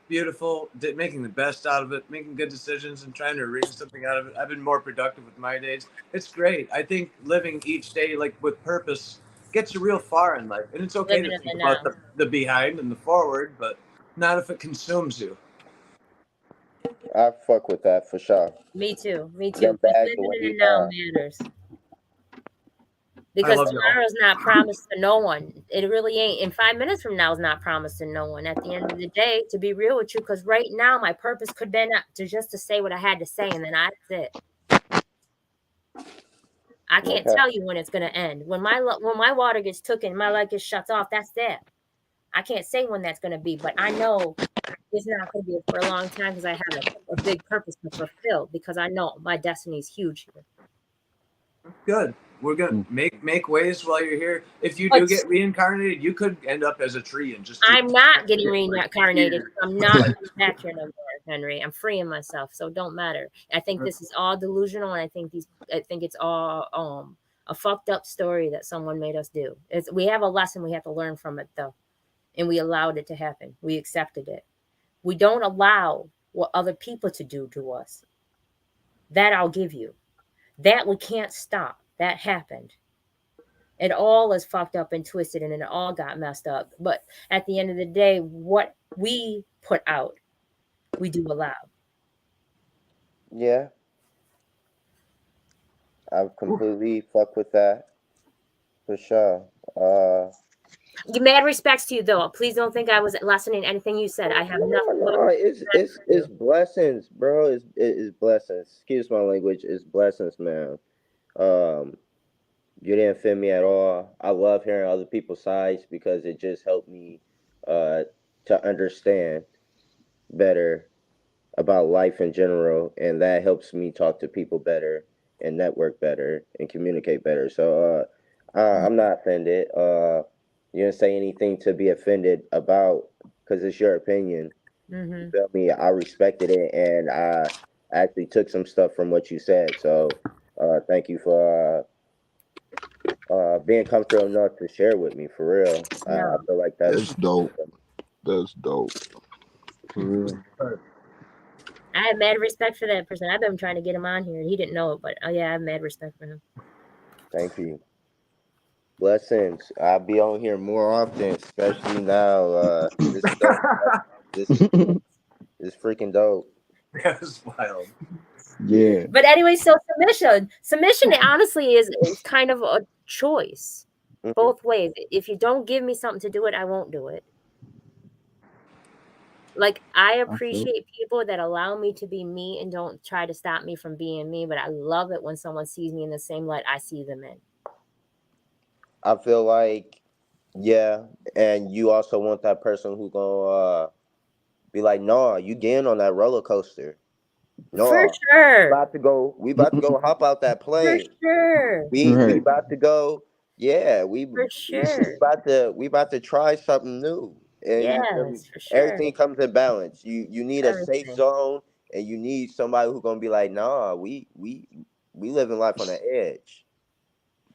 beautiful, making the best out of it, making good decisions and trying to wring something out of it. I've been more productive with my days. It's great. I think living each day like with purpose gets you real far in life. And it's okay Living to in think the about now. the behind and the forward, but not if it consumes you. I fuck with that for sure. Me too. Me too. Them Because bags living in away. the now matters. I Because love y'all. tomorrow's not promised to no one. It really ain't. And 5 minutes from now is not promised to no one. At the end of the day, to be real with you, because right now my purpose could be not to say what I had to say, and then that's it. I can't Okay. tell you when it's gonna end. When my water gets taken, my light gets shut off. That's it. I can't say when that's going to be, but I know it's not going to be for a long time because I have a big purpose to fulfill because I know my destiny is huge here. Good. We're gonna make waves while you're here. If you But do get reincarnated, you could end up as a tree and just. I'm not getting reincarnated. I'm not coming back here no more, Henry. I'm freeing myself, so it don't matter. I think this is all delusional, and I think it's all a fucked up story that someone made us do. We have a lesson we have to learn from it though, and we allowed it to happen. We accepted it. We don't allow what other people to do to us. That I'll give you. That we can't stop. That happened. It all is fucked up and twisted and it all got messed up. But at the end of the day, what we put out, we do allow. Yeah. I completely fuck with that. For sure. Mad respects to you though. Please don't think I was lessening anything you said. I have nothing but No, it's blessings, bro. It's blessings. Excuse my language. It's blessings, man. You didn't offend me at all. I love hearing other people's sides because it just helped me to understand better about life in general, and that helps me talk to people better and network better and communicate better. So I'm not offended. You didn't say anything to be offended about because it's your opinion. You feel me? I respected it, and I actually took some stuff from what you said. So thank you for being comfortable enough to share with me. For real, I feel like that's dope. That's dope. For real. I have mad respect for that person. I've been trying to get him on here. He didn't know it, but yeah, I have mad respect for him. Thank you. Blessings. I'll be on here more often, especially now. This is dope. This is freaking dope. That was wild. Yeah. But anyway, so submission honestly is kind of a choice both ways. If you don't give me something to do it, I won't do it. Like I appreciate people that allow me to be me and don't try to stop me from being me, but I love it when someone sees me in the same light I see them in. I feel like, yeah, and you also want that person who gonna be like, "No, you getting on that roller coaster? No, For sure. We about to go hop out that plane. For sure. We about to go. Yeah, for sure. we about to try something new. And yes, for sure. Everything comes in balance. You need a safe zone, and you need somebody who's gonna be like, "Nah, we living life on the edge."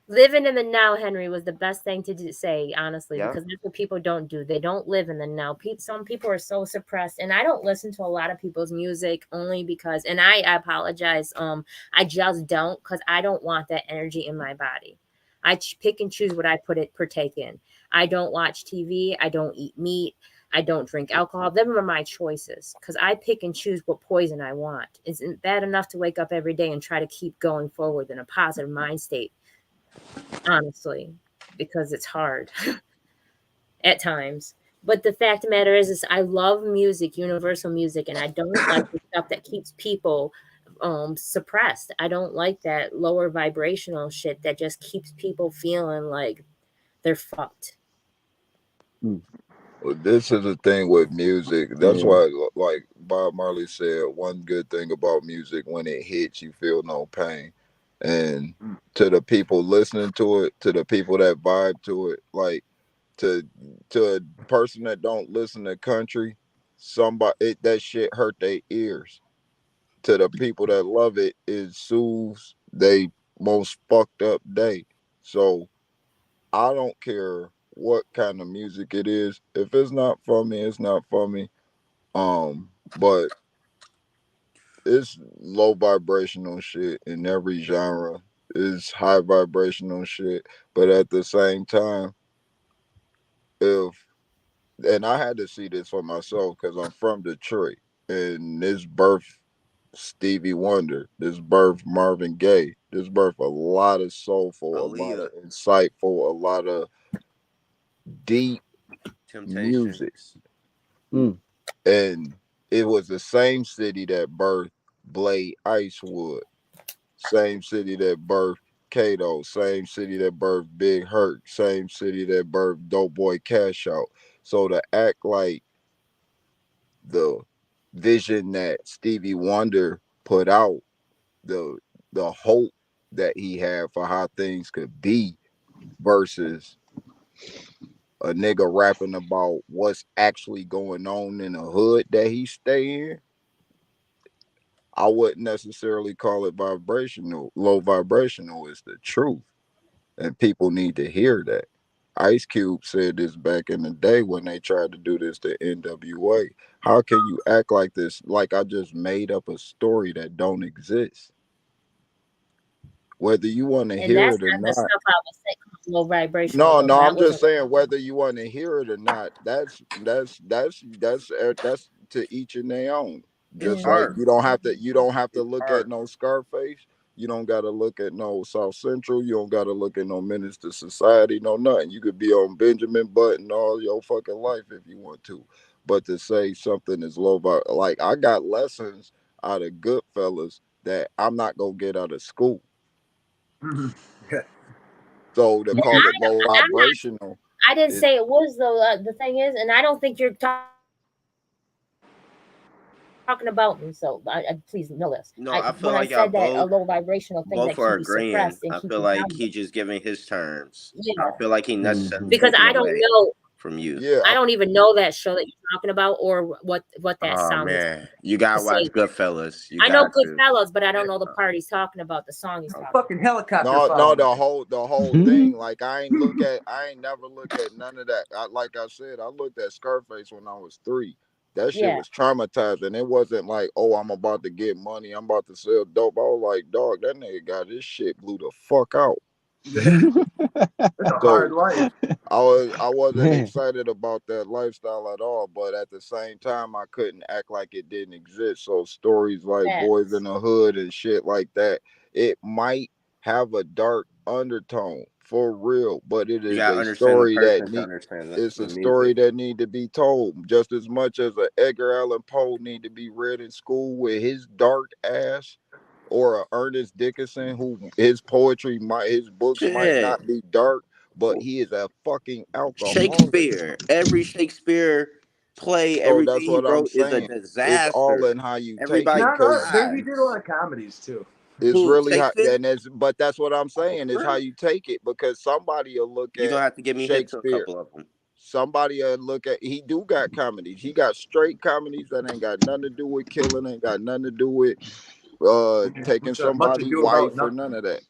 Living in the now, Henry, was the best thing to say, honestly, Yeah. because that's what people don't do. They don't live in the now. Some people are so suppressed, and I don't listen to a lot of people's music only because, and I apologize, I just don't, because I don't want that energy in my body. I pick and choose what I partake in. I don't watch TV. I don't eat meat. I don't drink alcohol. Them are my choices because I pick and choose what poison I want. Isn't that enough to wake up every day and try to keep going forward in a positive mind state? Honestly, because it's hard at times. But the fact of the matter is I love music, universal music, and I don't like the stuff that keeps people suppressed. I don't like that lower vibrational shit that just keeps people feeling like they're fucked. Well, this is the thing with music. That's why, like Bob Marley said, one good thing about music, when it hits, you feel no pain. And to the people listening to it, to the people that vibe to it, like to a person that don't listen to country, that shit hurt their ears. To the people that love it, it soothes they most fucked up day. So I don't care what kind of music it is. If it's not for me, it's not for me. But it's low vibrational shit in every genre. It's high vibrational shit. But at the same time, and I had to see this for myself because I'm from Detroit, and this birth Stevie Wonder, this birth Marvin Gaye, this birth a lot of soulful, a lot of insightful, a lot of deep music. And it was the same city that birthed Blade Icewood, same city that birthed Kato, same city that birthed Big Hurt, same city that birthed Dope Boy Cash Out. So to act like the vision that Stevie Wonder put out, the hope that he had for how things could be versus a nigga rapping about what's actually going on in the hood that he stay in, I wouldn't necessarily call it vibrational. Low vibrational is the truth, and people need to hear that. Ice Cube said this back in the day when they tried to do this to NWA. How can you act like this? Like I just made up a story that don't exist. Whether you want to And hear that's it or not the not. stuff I was saying low vibrational No, though. no, That I'm just wasn't saying whether you want to hear it or not. That's to each and their own. It's Just yeah. like art. you don't have to It's look at art. no Scarface. You don't got to look at no South Central. You don't got to look at no Menace to Society. No nothing. You could be on Benjamin Button all your fucking life if you want to. But to say something is like I got lessons out of Goodfellas that I'm not gonna get out of school. Yeah. So to And call it low I'm not. vibrational I didn't is say it was though. The thing is, and I don't think you're talking about me. So please know this. No, I feel When I like y'all said that a both low vibrational thing both that are keep you agreeing. suppressed and I keep feel you like down. he just giving his terms. I Yeah, feel like he necessarily because taking I don't away know. from you. yeah. I don't even know that show that you're talking about or what that Oh song is man, you to gotta watch say. Goodfellas. You I know got to. Goodfellas, but I don't know the Uh, part he's talking about. The song he's A talking fucking helicopter No, following the whole thing. Like I ain't never look at none of that. Like I said, I looked at Scarface when I was 3. That shit Yeah. was traumatizing. It wasn't like, oh, I'm about to get money. I'm about to sell dope. I was like, dog, that nigga got this shit blew the fuck out. It's a hard So life. I wasn't Man. excited about that lifestyle at all, but at the same time I couldn't act like it didn't exist. So stories like Boys in Facts. the Hood and shit like that, it might have a dark undertone for real, but it you is gotta a understand the story that person to need understand it's the a story music. that need to be told just as much as a Edgar Allan Poe need to be read in school with his dark ass, or a Ernest Dickinson who his books might Shit, not be dark, but he is a fucking alcoholic. Shakespeare. Every Shakespeare play, So everything that's he what I'm wrote is a saying. It's all disaster. in how you take Everybody it, Not because there. He did a dies. lot of comedies too. it's Who? really how, Shakespeare? and it's, but that's what I'm Oh, saying is for how real? you take it, because somebody will look You're at gonna have to give me hit to a Shakespeare. couple of them. Somebody will look at, he do got comedies. He got straight comedies that ain't got nothing to do with killing, ain't got nothing to do with taking Which are much somebody ado about wife or nothing. none of that.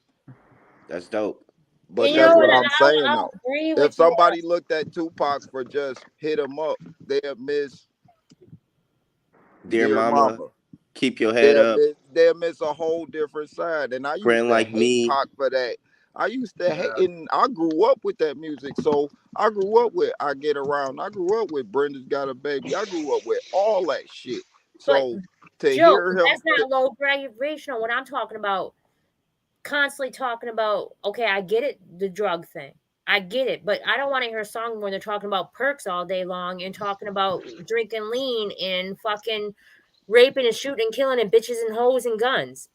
That's dope. But And you that's know what? what I'm saying I'll though. agree If with you. somebody looked at Tupac for just hit him up, they'll miss Dear Dear mama, Mama. keep your head up. They'll miss a whole different side. And I used Friend to like hate me. Pac for that. I used to hate, Yeah. and I grew up with that music. So I grew up with I Get Around. I grew up with Brenda's Got a Baby. I grew up with all that shit. But So to Joe, hear him, that's not low vibrational. What I'm talking about, constantly talking about, okay, I get it, the drug thing. I get it, but I don't want to hear a song where they're talking about perks all day long and talking about drinking lean and fucking raping and shooting and killing and bitches and hoes and guns.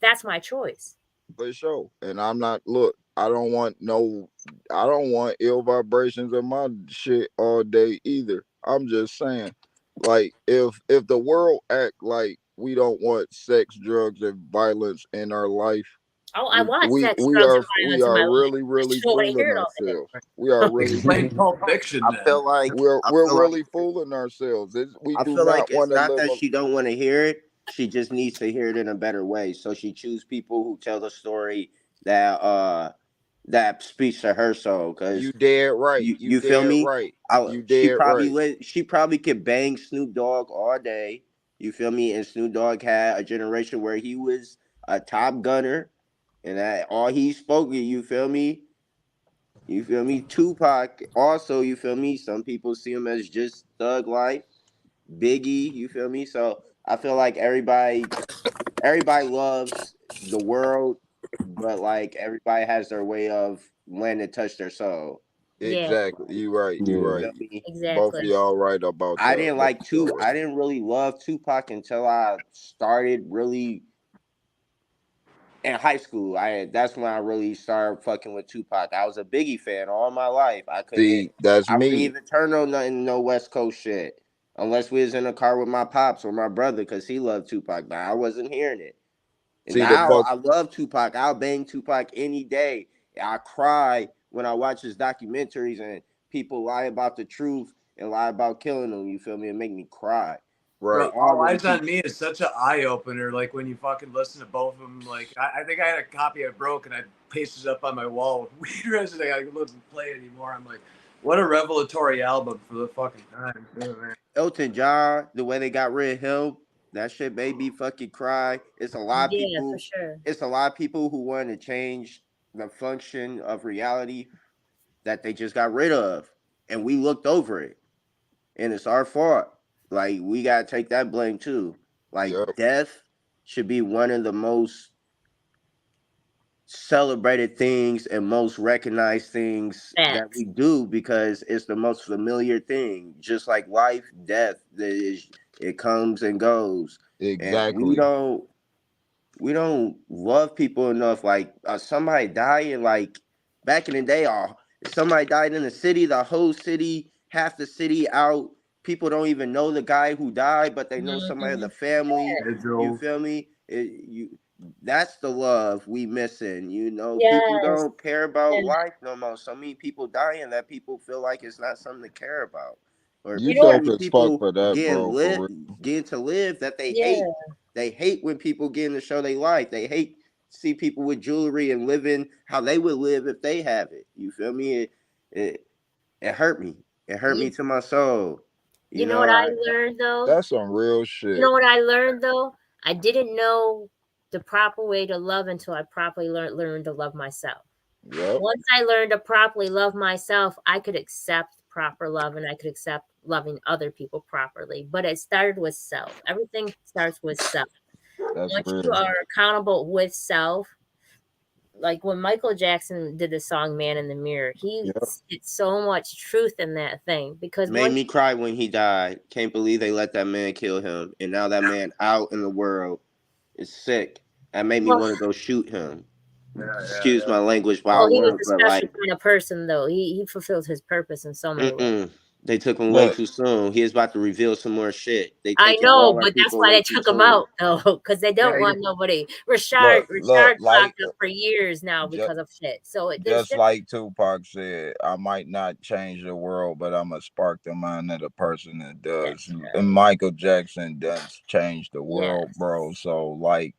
That's my choice. for sure. And I'm not, look, I don't want ill vibrations in my shit all day either. I'm just saying, like, if the world act like we don't want sex, drugs, and violence in our life, Oh, I we want we sex, we drugs, are and we violence in are my life. really I really just don't want to hear fooling it all ourselves. We are really Explain Pulp Fiction I then. feel like I we're feel like really fooling ourselves. We I do feel not like want it's to not live that a she don't want to hear it. She just needs to hear it in a better way. So she choose people who tell the story that that speaks to her soul. Cause you dead right. You you feel dead me? right. You She dead probably right. she probably could bang Snoop Dogg all day. You feel me? And Snoop Dogg had a generation where he was a top gunner, and that all he spoke. You feel me? You feel me? Tupac also. You feel me? Some people see him as just thug life. Biggie. You feel me? So I feel like everybody loves the world, but like everybody has their way of when it touch their soul. Yeah, Exactly. You right. You You Yeah. right. feel me? Both of exactly. y'all right about I that. didn't Both like of y'all two. right. I didn't really love Tupac until I started really in high school. That's when I really started fucking with Tupac. I was a Biggie fan all my life. I See, that's wouldn't me. even turn on nothing, no West Coast shit, unless we was in a car with my pops or my brother, because he loved Tupac. But I wasn't hearing it. And See the now fuck. I love Tupac. I'll bang Tupac any day. I cry when I watch his documentaries and people lie about the truth and lie about killing them. You feel me? It make me cry. Bro, Right. All Eyes on Me is such an eye opener. Like when you fucking listen to both of them. Like I think I had a copy I broke and I pasted it up on my wall with weed resin. I couldn't play it anymore. I'm like, what a revelatory album for the fucking time, too, man. Elton John, the way they got rid of him, that shit made me fucking cry. It's a lot of Yeah, for people. sure. It's a lot of people who want to change the function of reality that they just got rid of, and we looked over it, and it's our fault. Like we gotta take that blame too. Like Yep. death should be one of the most celebrated things and most recognized things that Facts. we do because it's the most familiar thing. Just like life, death, it comes and goes, and Exactly. we don't love people enough. Like somebody dying, like back in the day, somebody died in the city, the whole city, half the city out. People don't even know the guy who died, but they know somebody of the family. You Vigils. feel me? That's the love we missing. You know, people Yes. don't care about And life no more. So many people dying that people feel like it's not something to care about, or You you know so what? dope many as fuck people for that, bro. For real. getting to live that they Yeah. hate. They hate when people get in to show they life. They hate see people with jewelry and living how they would live if they have it. You feel me? It hurt me. It hurt me You, to my soul. you You know know, what I learned though? That's some real You know shit. what I learned though? I didn't know the proper way to love until I properly learned to love myself. Yep. Once I learned to properly love myself, I could accept proper love and I could accept loving other people properly. But it started with self. Everything starts with self. That's Once you real. are accountable with self, like when Michael Jackson did the song Man in the Mirror, he Yep. did so much truth in that thing because made once me cry when he died. Can't believe they let that man kill him, and now that man out in the world is sick. That made me well, want to go shoot him. Excuse Yeah. my language, but I well, he was want. a But special like, kind of person though. He fulfilled his purpose in so many ways. they took him way Look, too soon. He is about to reveal some more shit. They I taking know, all our but that's people why way they too took him soon. out though, because they don't want nobody. Richard's like locked up for years now ju- because of shit. So there's just different. like Tupac said, I might not change the world, but I'm gonna spark the mind of the person that does. That's And right. Michael Jackson does change the world, Yes, bro. So like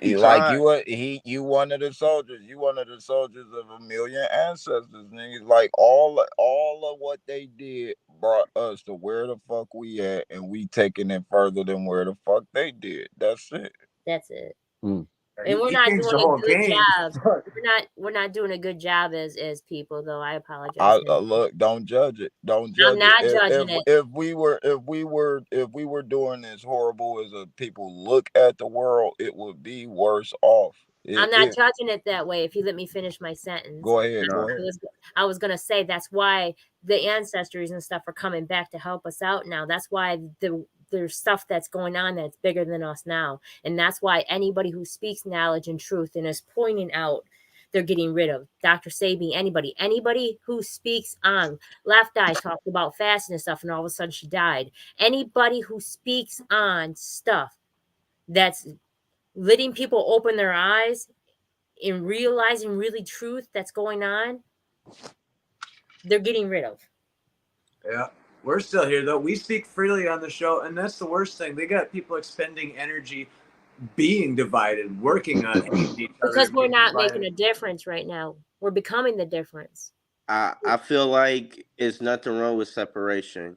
He like tried. you one of the soldiers. You one of the soldiers of a million ancestors, niggas. Like all of what they did brought us to where the fuck we at, and we taking it further than where the fuck they did. That's it. that's it. Mm. And we're He not changed doing the a whole good game. job. We're not doing a good job as people though. I apologize I now. look. Don't judge it. Don't I'm judge it. not judging it. If we were doing as horrible as a people look at the world, it would be worse off. I'm not judging it that way. If you let me finish my sentence, Go ahead. No, Go ahead. I was gonna say that's why the ancestors and stuff are coming back to help us out now. That's why there's stuff that's going on that's bigger than us now, and that's why anybody who speaks knowledge and truth and is pointing out, they're getting rid of. Dr. Sabi, anybody who speaks on Left Eye talked about fasting and stuff, and all of a sudden she died. Anybody who speaks on stuff that's letting people open their eyes in realizing really truth that's going on, they're getting rid of. Yeah. We're still here though. We speak freely on the show, and that's the worst thing. They got people expending energy being divided, working on hating each other Because and we're being not making divided. a difference right now. We're becoming the difference. I feel like it's nothing wrong with separation,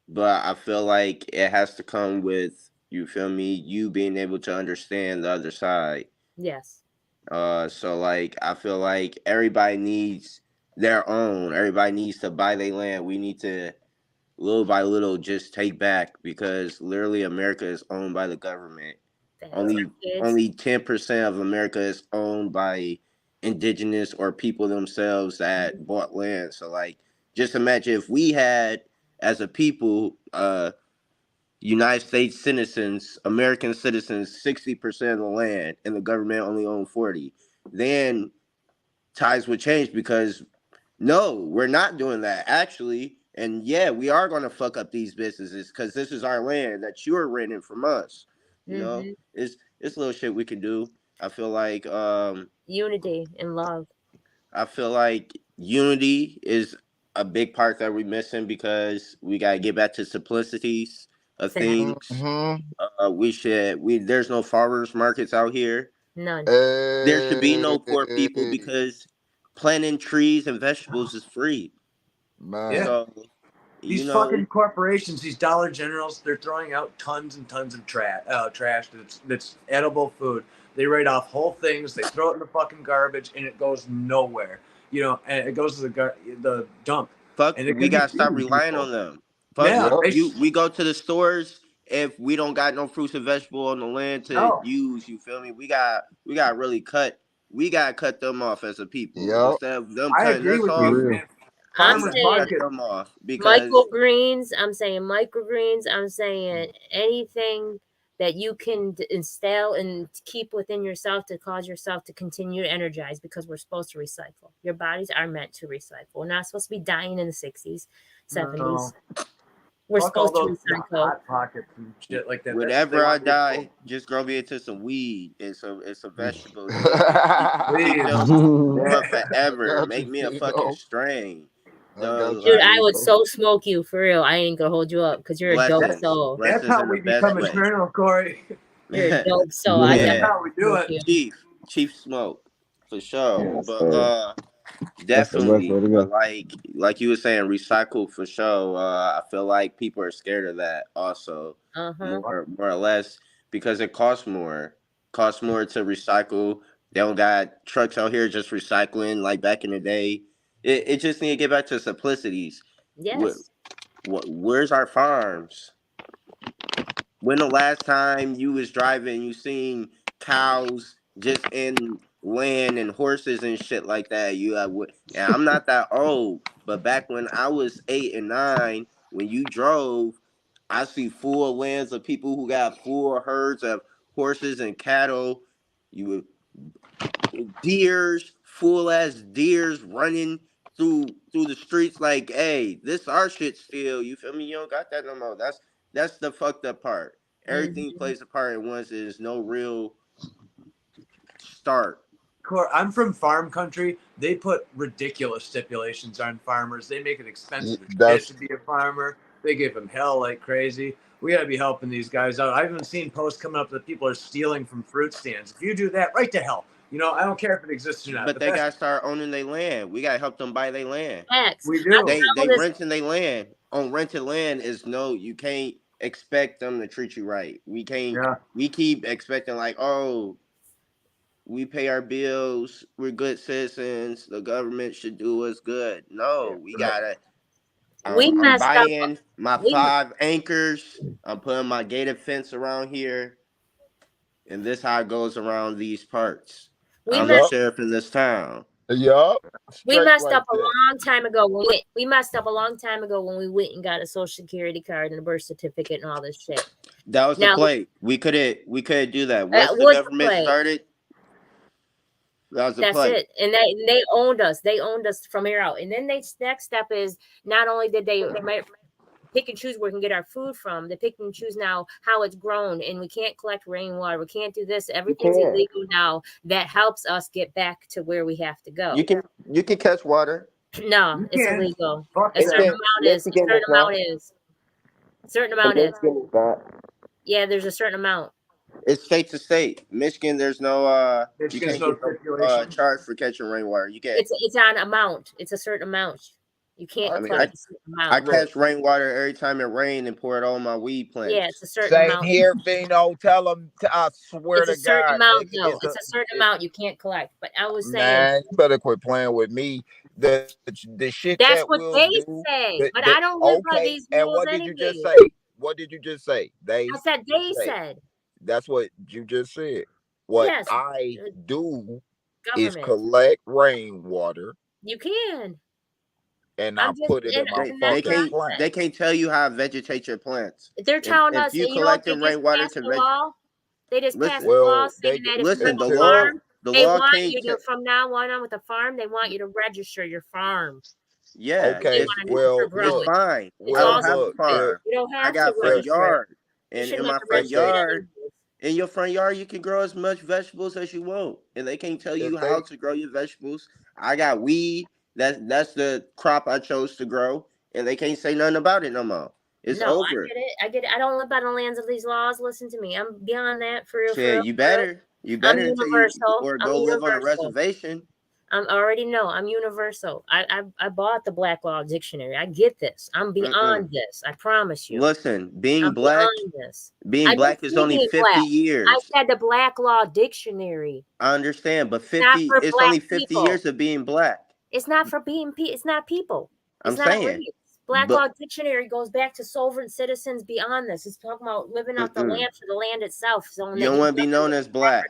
but I feel like it has to come with, you feel me, you being able to understand the other side. Yes. So like I feel like everybody needs their own. Everybody needs to buy their land. We need to little by little just take back, because literally America is owned by the government. Facts. Only Kids. only 10% of America is owned by indigenous or people themselves that bought land. So like just imagine if we had as a people United States citizens, American citizens, 60% of the land, and the government only own 40. Then ties would change because no, we're not doing that actually. And yeah, we are going to fuck up these businesses because this is our land that you're renting from us. You know, Mm-hmm. it's little shit we can do. I feel like Unity and love. I feel like unity is a big part that we're missing because we gotta get back to simplicities of Facts. things. We there's no farmers markets out here. None. There should be no poor people Hey, because planting trees and vegetables is free. Yeah. man. So These you know, fucking corporations, these Dollar Generals, they're throwing out tons and tons of trash that's edible food. They write off whole things, they throw it in the fucking garbage, and it goes nowhere. You know, and it goes to the dump, fuck, and it we could be gotta stop feeding relying people. on them. Fuck Yeah, Yep. you. We go to the stores if we don't got no fruits and vegetables on the land to no, use. You feel me? We got really cut. We gotta cut them off as a people Yep. instead of them I cutting agree us with For off. you, real. man. I'm We Farmers gotta saying cut market. them off because I'm saying microgreens. I'm saying anything that you can instill and keep within yourself to cause yourself to continue to energize because we're supposed to recycle. Your bodies are meant to recycle. We're not supposed to be dying in the 60s, 70s. No, We're fuck all supposed to those recycle. hot pockets and shit like that. That's what they whenever I want you to do. die, just grow me into some weed and some vegetables and keep Please. them going I forever. got you, Make me a fucking Fino. strain. I So got you, Dude, I like would Fino. so smoke you for real. I ain't gonna hold you up because you're a dope That, blessings, soul. that's blessings how in the we best become way. eternal, Corey. You're a dope soul. I Yeah, That's Yeah, definitely how we do smoke it. you. Chief Smoke for sure. yes, But sir. That's the best way definitely. to But go. like you were saying, recycle for sure. I feel like people are scared of that also, Uh-huh. more or less because it costs more. Costs more to recycle. They don't got trucks out here just recycling like back in the day. It just need to get back to simplicities. Where, Yes. where's our farms? When the last time you was driving, you seen cows just in land and horses and shit like that? And I'm not that old, but back when I was 8 and 9, when you drove, I see full lands of people who got full herds of horses and cattle. You deers, full ass deers running through the streets like, hey, this our shit still. You feel me? You don't got that no more. That's the fucked up part. Everything Mm-hmm. plays a part at once. There's no real start. I'm from farm country. They put ridiculous stipulations on farmers. They make it expensive as shit to That's be a farmer. They give them hell like crazy. We got to be helping these guys out. I've even seen posts coming up that people are stealing from fruit stands. If you do that, right to hell. You know, I don't care if it exists or not. But The they best gotta start owning their land. We gotta help them buy their land. Facts. we I do. They found this. renting their land. On rented land is no, you can't expect them to treat you right. We can't. Yeah. We keep expecting like, oh, we pay our bills. We're good citizens. The government should do us good. No, we Right. gotta. We I'm messed up. buying my We 5 acres. I'm putting my gated fence around here, and this how it goes around these parts. we I'm the yep, messed sheriff in this town. yep. we Straight messed like up a that. long time ago when we messed up a long time ago when we went and got a social security card and a birth certificate and all this shit. That was the Now play. We couldn't do that. that Once the was the government play. started, that was the That's play. it. And they owned us. They owned us from here out. And then next step is not only did they pick and choose where we can get our food from, they pick and choose now how it's grown, and we can't collect rainwater. We can't do this. You Everything's can. illegal now. That helps us get back to where we have to go. You can catch water. No, You it's can. illegal. Fuck A that. certain amount is. A Michigan certain is not. amount is. A certain amount is. Michigan is not. Yeah, there's a certain amount. It's state to state. Michigan, there's no you Michigan's can't no get no stipulation. charge for catching rainwater. You get. It's on amount. It's a certain amount. You can't I mean, collect a certain I amount. catch rainwater every time it rains and pour it on my weed Yeah, it's plants. a certain Same amount. here, Fino. Tell them. I swear It's a to certain God, amount, nigga, though. It's a certain amount you can't collect. But I was saying man, you better quit playing with me. The shit that that's what we'll they do. say. But The I don't live by okay. these And rules what did you just anyway. say? What did you just say? I said they say. said. That's what you just said. What Yes, I do is government. collect rainwater You can. and I I'm just, put it in my and that's They fucking can't plant. they can't tell you how to vegetate your plants. they're telling If us, you and you know what? They collecting just rainwater passed to the law. They just passed listen, the law Well, saying that if you they have listen, a tell farm, the they law want can't you to, from now on with a farm, they want you to register your farm. yeah, They okay. want to know what Well, you're it's look, growing. fine. It's I well, all don't have a look. stupid. If farm. You don't I have to got front if register it. yard. You And shouldn't in have my to front if register they yard, it. in your front yard, you can grow as much vegetables as you want. And they can't tell if you they how to grow your vegetables. I got weed. That's the crop I chose to grow. And they can't say nothing about it no more. It's No, I over. get it. I get it. I don't live by the lands of these laws. Listen to me. I'm beyond that, for real, for real, Shit, you for real. better. You I'm better until you universal. or I'm go live on a universal. reservation. I'm already know I'm universal. I bought the Black Law Dictionary. I get this. I'm Mm-mm. beyond this. I promise you. Listen, I'm beyond this. I being don't black is see only being 50 black. I years. said the Black Law Dictionary. I understand, but Not 50, for it's black only 50 people. years of being black. It's not for being it's not people. I'm It's not a saying. race. Black Law But Dictionary goes back to sovereign citizens beyond this. It's talking about living out the mm-mm. land for the land itself. So You that don't you want to be known govern as black.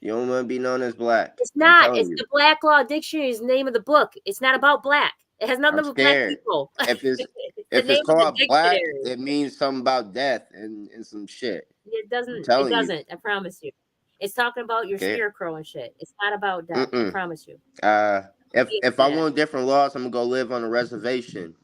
You don't want to be known as black. It's I'm not. telling It's you. the Black Law Dictionary is the name of the book. It's not about black. It has nothing I'm to do with black scared. people. If it's It's the if it's name of the called black, dictionary. it means something about death and some shit. It I'm doesn't. It telling you. doesn't. I promise you. It's talking about your Okay. scarecrow and shit. It's not about death. I Mm-mm. promise you. If I want different laws, I'm gonna go live on a reservation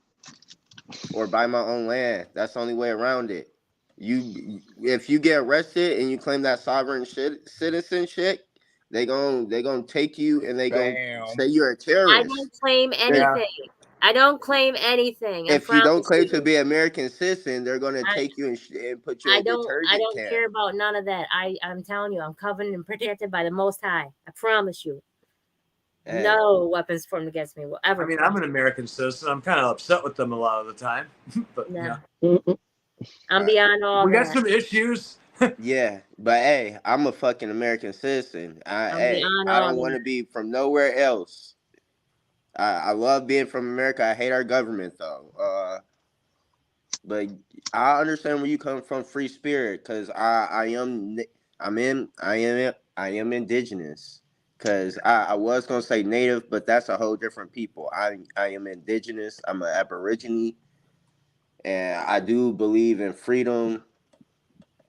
or buy my own land. That's the only way around it. If you get arrested and you claim that sovereign citizenship, they gonna take you and they gonna damn. say you're a I terrorist. don't claim Yeah. anything. I don't claim anything. I If you don't promise claim to you. be an American citizen, they're gonna I, take you and put you in I a don't. I detergent don't camp. care about none of that. I'm telling you. I'm covered and protected by the Most High. I promise you. Hey, No weapons formed against me will ever. I mean, I'm prosper. an American citizen. I'm kind of upset with them a lot of the time, but Nah. yeah, I'm beyond all we got that. some issues. yeah, but hey, I'm a fucking American citizen. I'm beyond I all don't want to that. be from nowhere else. I love being from America. I hate our government though. But I understand where you come from, free spirit, because I am indigenous. Because I was gonna say native, but that's a whole different people. I am indigenous. I'm an aborigine, and I do believe in freedom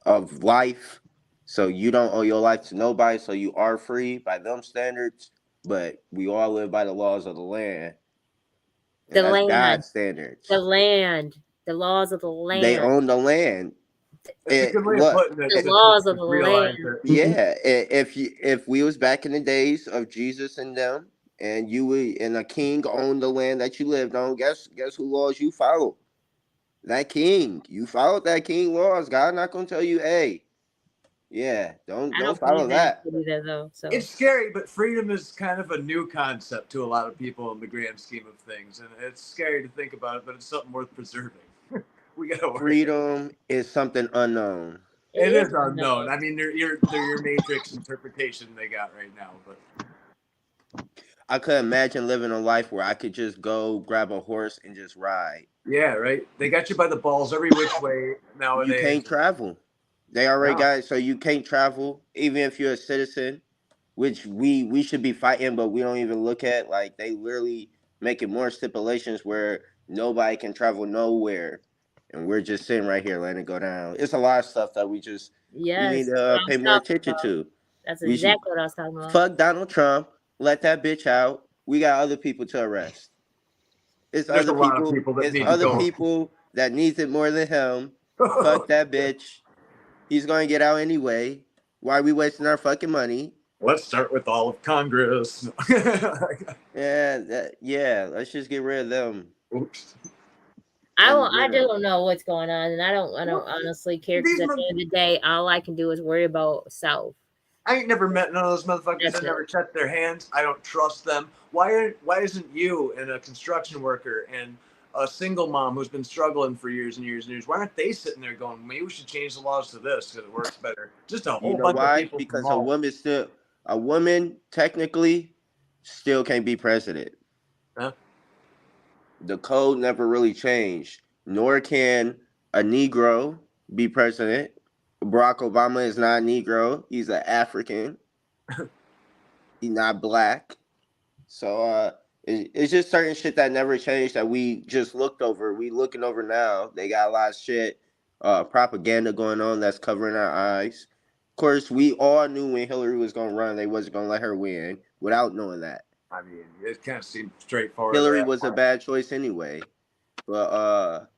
of life. So you don't owe your life to nobody. So you are free by them standards. But we all live by the laws of the land, and The that's land. God's standards. The land. The laws of the They land. own the land. That's a good way of Look, putting it. The Since we laws of just the realized land. it. yeah. If we was back in the days of Jesus and them, and you would and a king owned the land that you lived on, guess who laws you follow? That king. You followed that king laws. God not gonna tell you, hey, yeah, I don't don't believe follow that that. either, though. So It's scary, but freedom is kind of a new concept to a lot of people in the grand scheme of things, and it's scary to think about it, but it's something worth preserving. We gotta work. Freedom is something unknown. It it is is unknown. unknown. I mean, they're your matrix interpretation they got right now, but I could imagine living a life where I could just go grab a horse and just ride. yeah, right. They got you by the balls every which way You nowadays. can't travel. They already No. got it, so you can't travel, even if you're a citizen, which we should be fighting, but we don't even look at. Like they literally making more stipulations where nobody can travel nowhere, and we're just sitting right here letting it go down. It's a lot of stuff that we need Yes, that's to what I was pay more talking attention about. to. That's We should exactly what I was talking about. fuck Donald Trump, let that bitch out. We got other people to arrest. It's There's a other lot of people. people that It's need to other go. people that needs it more than him. Fuck that bitch. He's gonna get out anyway. Why are we wasting our fucking money? Let's start with all of Congress. Yeah. Let's just get rid of them. Oops. I don't know what's going on, and I don't honestly care, because These at the end of the day, all I can do is worry about self. I ain't never met none of those motherfuckers That's that it. never checked their hands. I don't trust them. Why isn't you and a construction worker and a single mom who's been struggling for years and years and years, why aren't they sitting there going, maybe we should change the laws to this because it works better? Just a You whole know bunch of why? people from Because all. a woman technically still can't be president. Huh? The code never really changed. Nor can a Negro be president. Barack Obama is not a Negro. He's an African. He's not black. So It's just certain shit that never changed that we just looked over. We looking over now. They got a lot of shit, propaganda going on that's covering our eyes. Of course, we all knew when Hillary was gonna run, they wasn't gonna let her win without knowing that. I mean, it kind of seemed straightforward at Hillary that was a point. bad choice anyway. But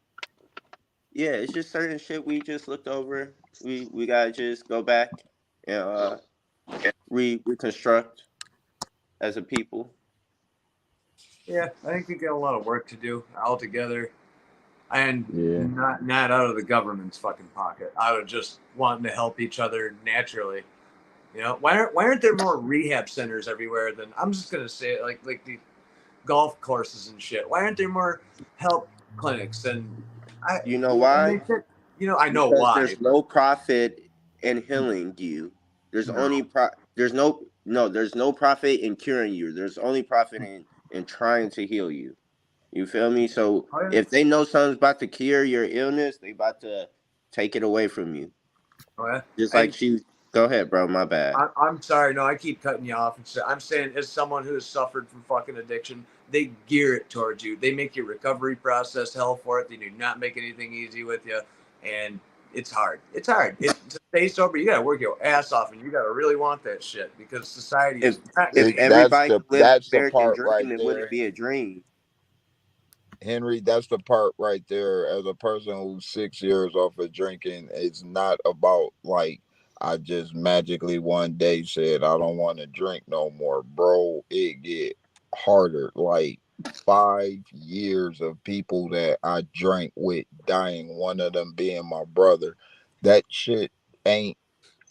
yeah, it's just certain shit we just looked over. We gotta just go back and reconstruct as a people. Yeah, I think we got a lot of work to do all together, and Yeah. not out of the government's fucking pocket, out of just wanting to help each other naturally. You know, why aren't there more rehab centers everywhere? Than I'm just gonna say it, like the golf courses and shit. Why aren't there more help clinics? And I You know and why? they said, I know Because why, there's but no profit in healing you. There's no. only there's no profit in curing you. There's only profit in trying to heal you. You feel me? So Oh, yeah. if they know something's about to cure your illness, they about to take it away from you. Oh, yeah. Just like And she. Go ahead, bro. My bad. I'm sorry. No, I keep cutting you off. I'm saying, as someone who has suffered from fucking addiction, they gear it towards you. They make your recovery process hell for it. They do not make anything easy with you, and it's hard. It's hard. To stay sober, you gotta work your ass off, and you gotta really want that shit because society If is not if gonna It give you. that's everybody the could live the that's the American part dream, right it wouldn't there, be a dream. Henry. That's the part right there. As a person who's 6 years off of drinking, it's not about like I just magically one day said I don't want to drink no more, bro. It get harder. Like 5 years of people that I drank with dying. One of them being my brother. That shit ain't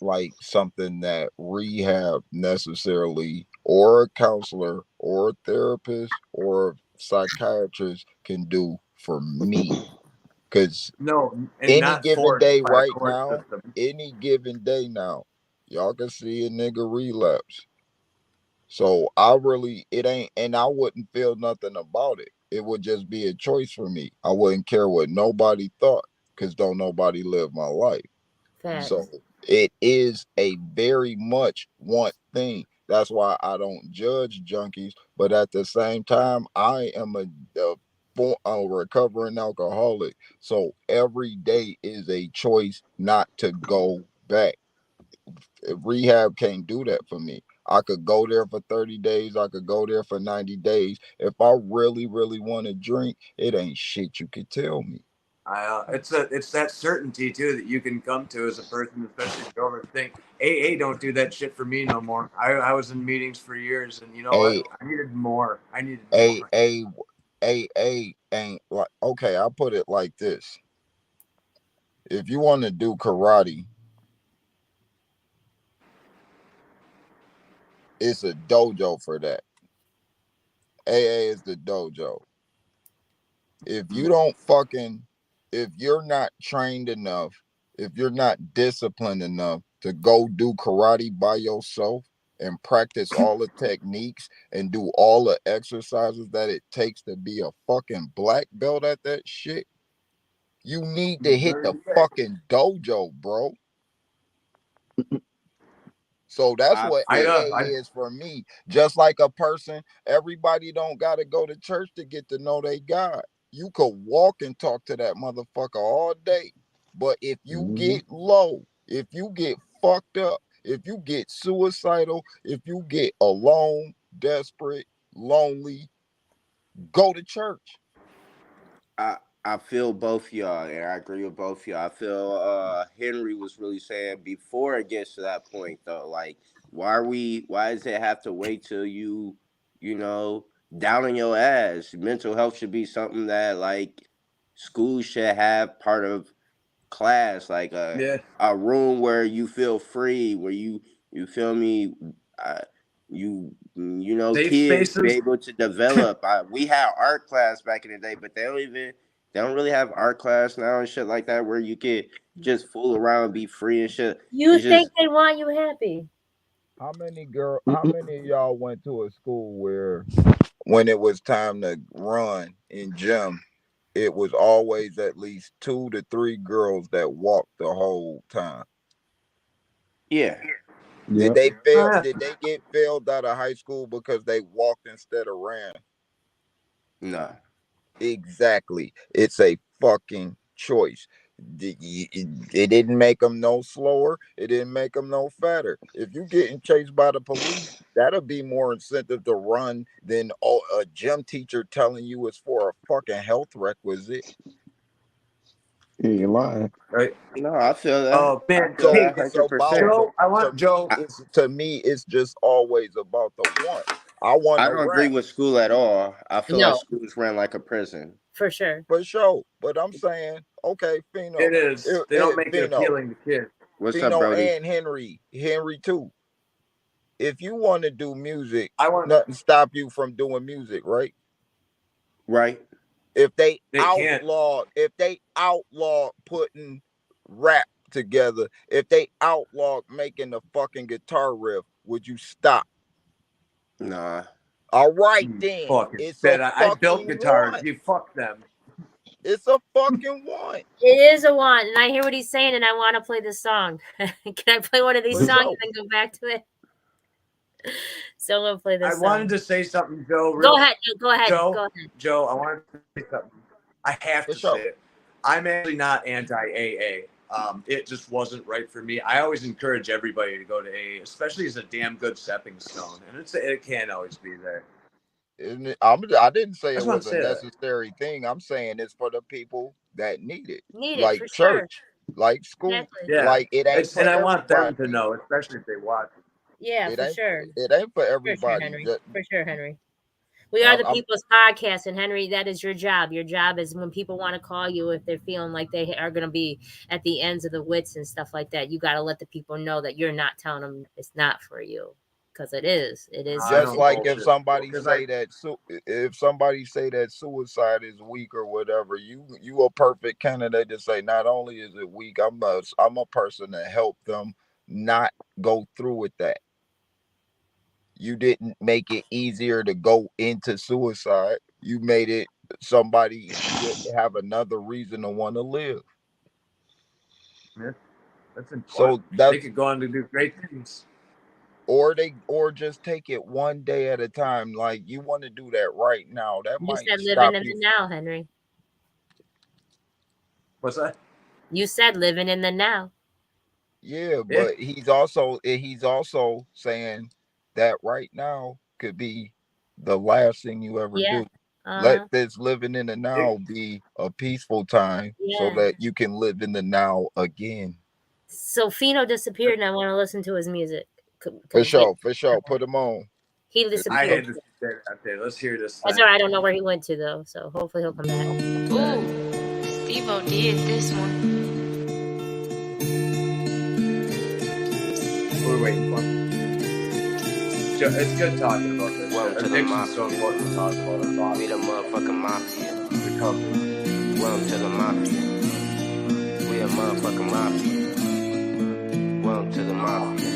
like something that rehab necessarily or a counselor or a therapist or a psychiatrist can do for me, because No, and any not given forced day by a right court now, system. y'all can see a nigga relapse. So I really, it ain't, and I wouldn't feel nothing about it. It would just be a choice for me. I wouldn't care what nobody thought, because don't nobody live my life. So Facts. it is a very much want thing. That's why I don't judge junkies, but at the same time, I am a recovering alcoholic. So every day is a choice not to go back. Rehab can't do that for me. I could go there for 30 days. I could go there for 90 days. If I really, really want to drink, it ain't shit you could tell me. It's that certainty too that you can come to as a person, especially if you overthink. AA don't do that shit for me no more. I was in meetings for years, and you know what? A I needed more. I needed A more. A A ain't like, okay, I'll put it like this. If you want to do karate, it's a dojo for that. AA is the dojo. If you don't fucking, if you're not trained enough, if you're not disciplined enough to go do karate by yourself and practice all the techniques and do all the exercises that it takes to be a fucking black belt at that shit, you need to hit the fucking dojo, bro. So that's I what AA is for me. Just like a person, everybody don't got to go to church to get to know they God. You could walk and talk to that motherfucker all day. But if you get low, if you get fucked up, if you get suicidal, if you get alone, desperate, lonely, go to church. I I feel both y'all, and I agree with both y'all. I feel Henry was really saying before it gets to that point though, like why does it have to wait till you know down on your ass? Mental health should be something that like schools should have part of class, like Yeah, a room where you feel free, where you feel me, uh, you know safe kids be spaces. able to develop. We had art class back in the day, but they don't really have art class now and shit like that where you could just fool around and be free and shit. You It's think just they want you happy? How many of y'all went to a school where when it was time to run in gym, it was always at least 2 to 3 girls that walked the whole time? yeah. Did Yep. they fail? Oh, yeah. Did they get failed out of high school because they walked instead of ran? Nah. Exactly. It's a fucking choice. It didn't make them no slower. It didn't make them no fatter. If you getting chased by the police, that'll be more incentive to run than a gym teacher telling you it's for a fucking health requisite. Yeah, you're lying. Right. No, I feel that. Oh I man, feel So hey, that it's about 100%. Joe, I to want me. Joe. To me, it's just always about the want. I want I to don't agree rap with school at all. I feel like No, schools ran like a prison. for sure. for sure, but I'm saying, okay, Fino, It is. They don't make it Fino, appealing to kids. What's up, Fino, Brody? and Henry too. If you want to do music, I want. nothing stop you from doing music, right? Right? If they Can't. outlaw putting rap together, if they outlaw making the fucking guitar riff, would you stop? Nah. All right You then. fucking It's a bet. I built fucking guitars. want. You fuck them. It's a fucking want. It is a want, and I hear what he's saying, and I want to play this song. Can I play one of these For songs sure. and then go back to it? So I'm gonna play this I song. wanted to say something, Joe. Go ahead. Go ahead. Joe, Go ahead. Joe, I wanted to say something. I have For to sure. say it. I'm actually not anti-AA. It just wasn't right for me. I always encourage everybody to go to AA, especially as a damn good stepping stone, and it can't always be there. I didn't say I it just want was to a say that. necessary thing. I'm saying it's for the people that need it, Need it like for sure. church, like school, Exactly. Yeah, like it ain't for and I want them everybody. to know, especially if they watch it. Yeah, It for ain't. sure. It ain't for For sure, everybody. Henry. For sure, Henry. We are the I'm people's podcast, and Henry, that is your job. Your job is when people want to call you, if they're feeling like they are going to be at the ends of the wits and stuff like that, you got to let the people know that you're not telling them it's not for you, because it is. It is. just don't like if bullshit somebody because say that if somebody say that suicide is weak or whatever, you a perfect candidate to say not only is it weak, I'm a person to help them not go through with that. You didn't make it easier to go into suicide. You made it somebody have another reason to want to live. Yeah, that's important. So They that's could go on to do great things. or just take it one day at a time. Like you want to do that right now. That You might said stop living in you. the now, Henry. What's that? You said living in the now. Yeah, Yeah. but he's also saying that right now could be the last thing you ever Yeah. do. Uh-huh. Let this living in the now be a peaceful time so Yeah. that you can live in the now again. So Fino disappeared, and I want to listen to his music. For sure. Put him on. He I disappeared. had to say that out there. Let's hear this. That's all right. I don't know where he went to, though, so hopefully he'll come back. Ooh, Steve-O did this one. We're waiting for him. It's good talking about this. Welcome to the Addiction's so important to talk about. It's awesome. We the motherfucking mafia. Recovery. Welcome to the mafia. We a motherfucking mafia. Welcome to the mafia.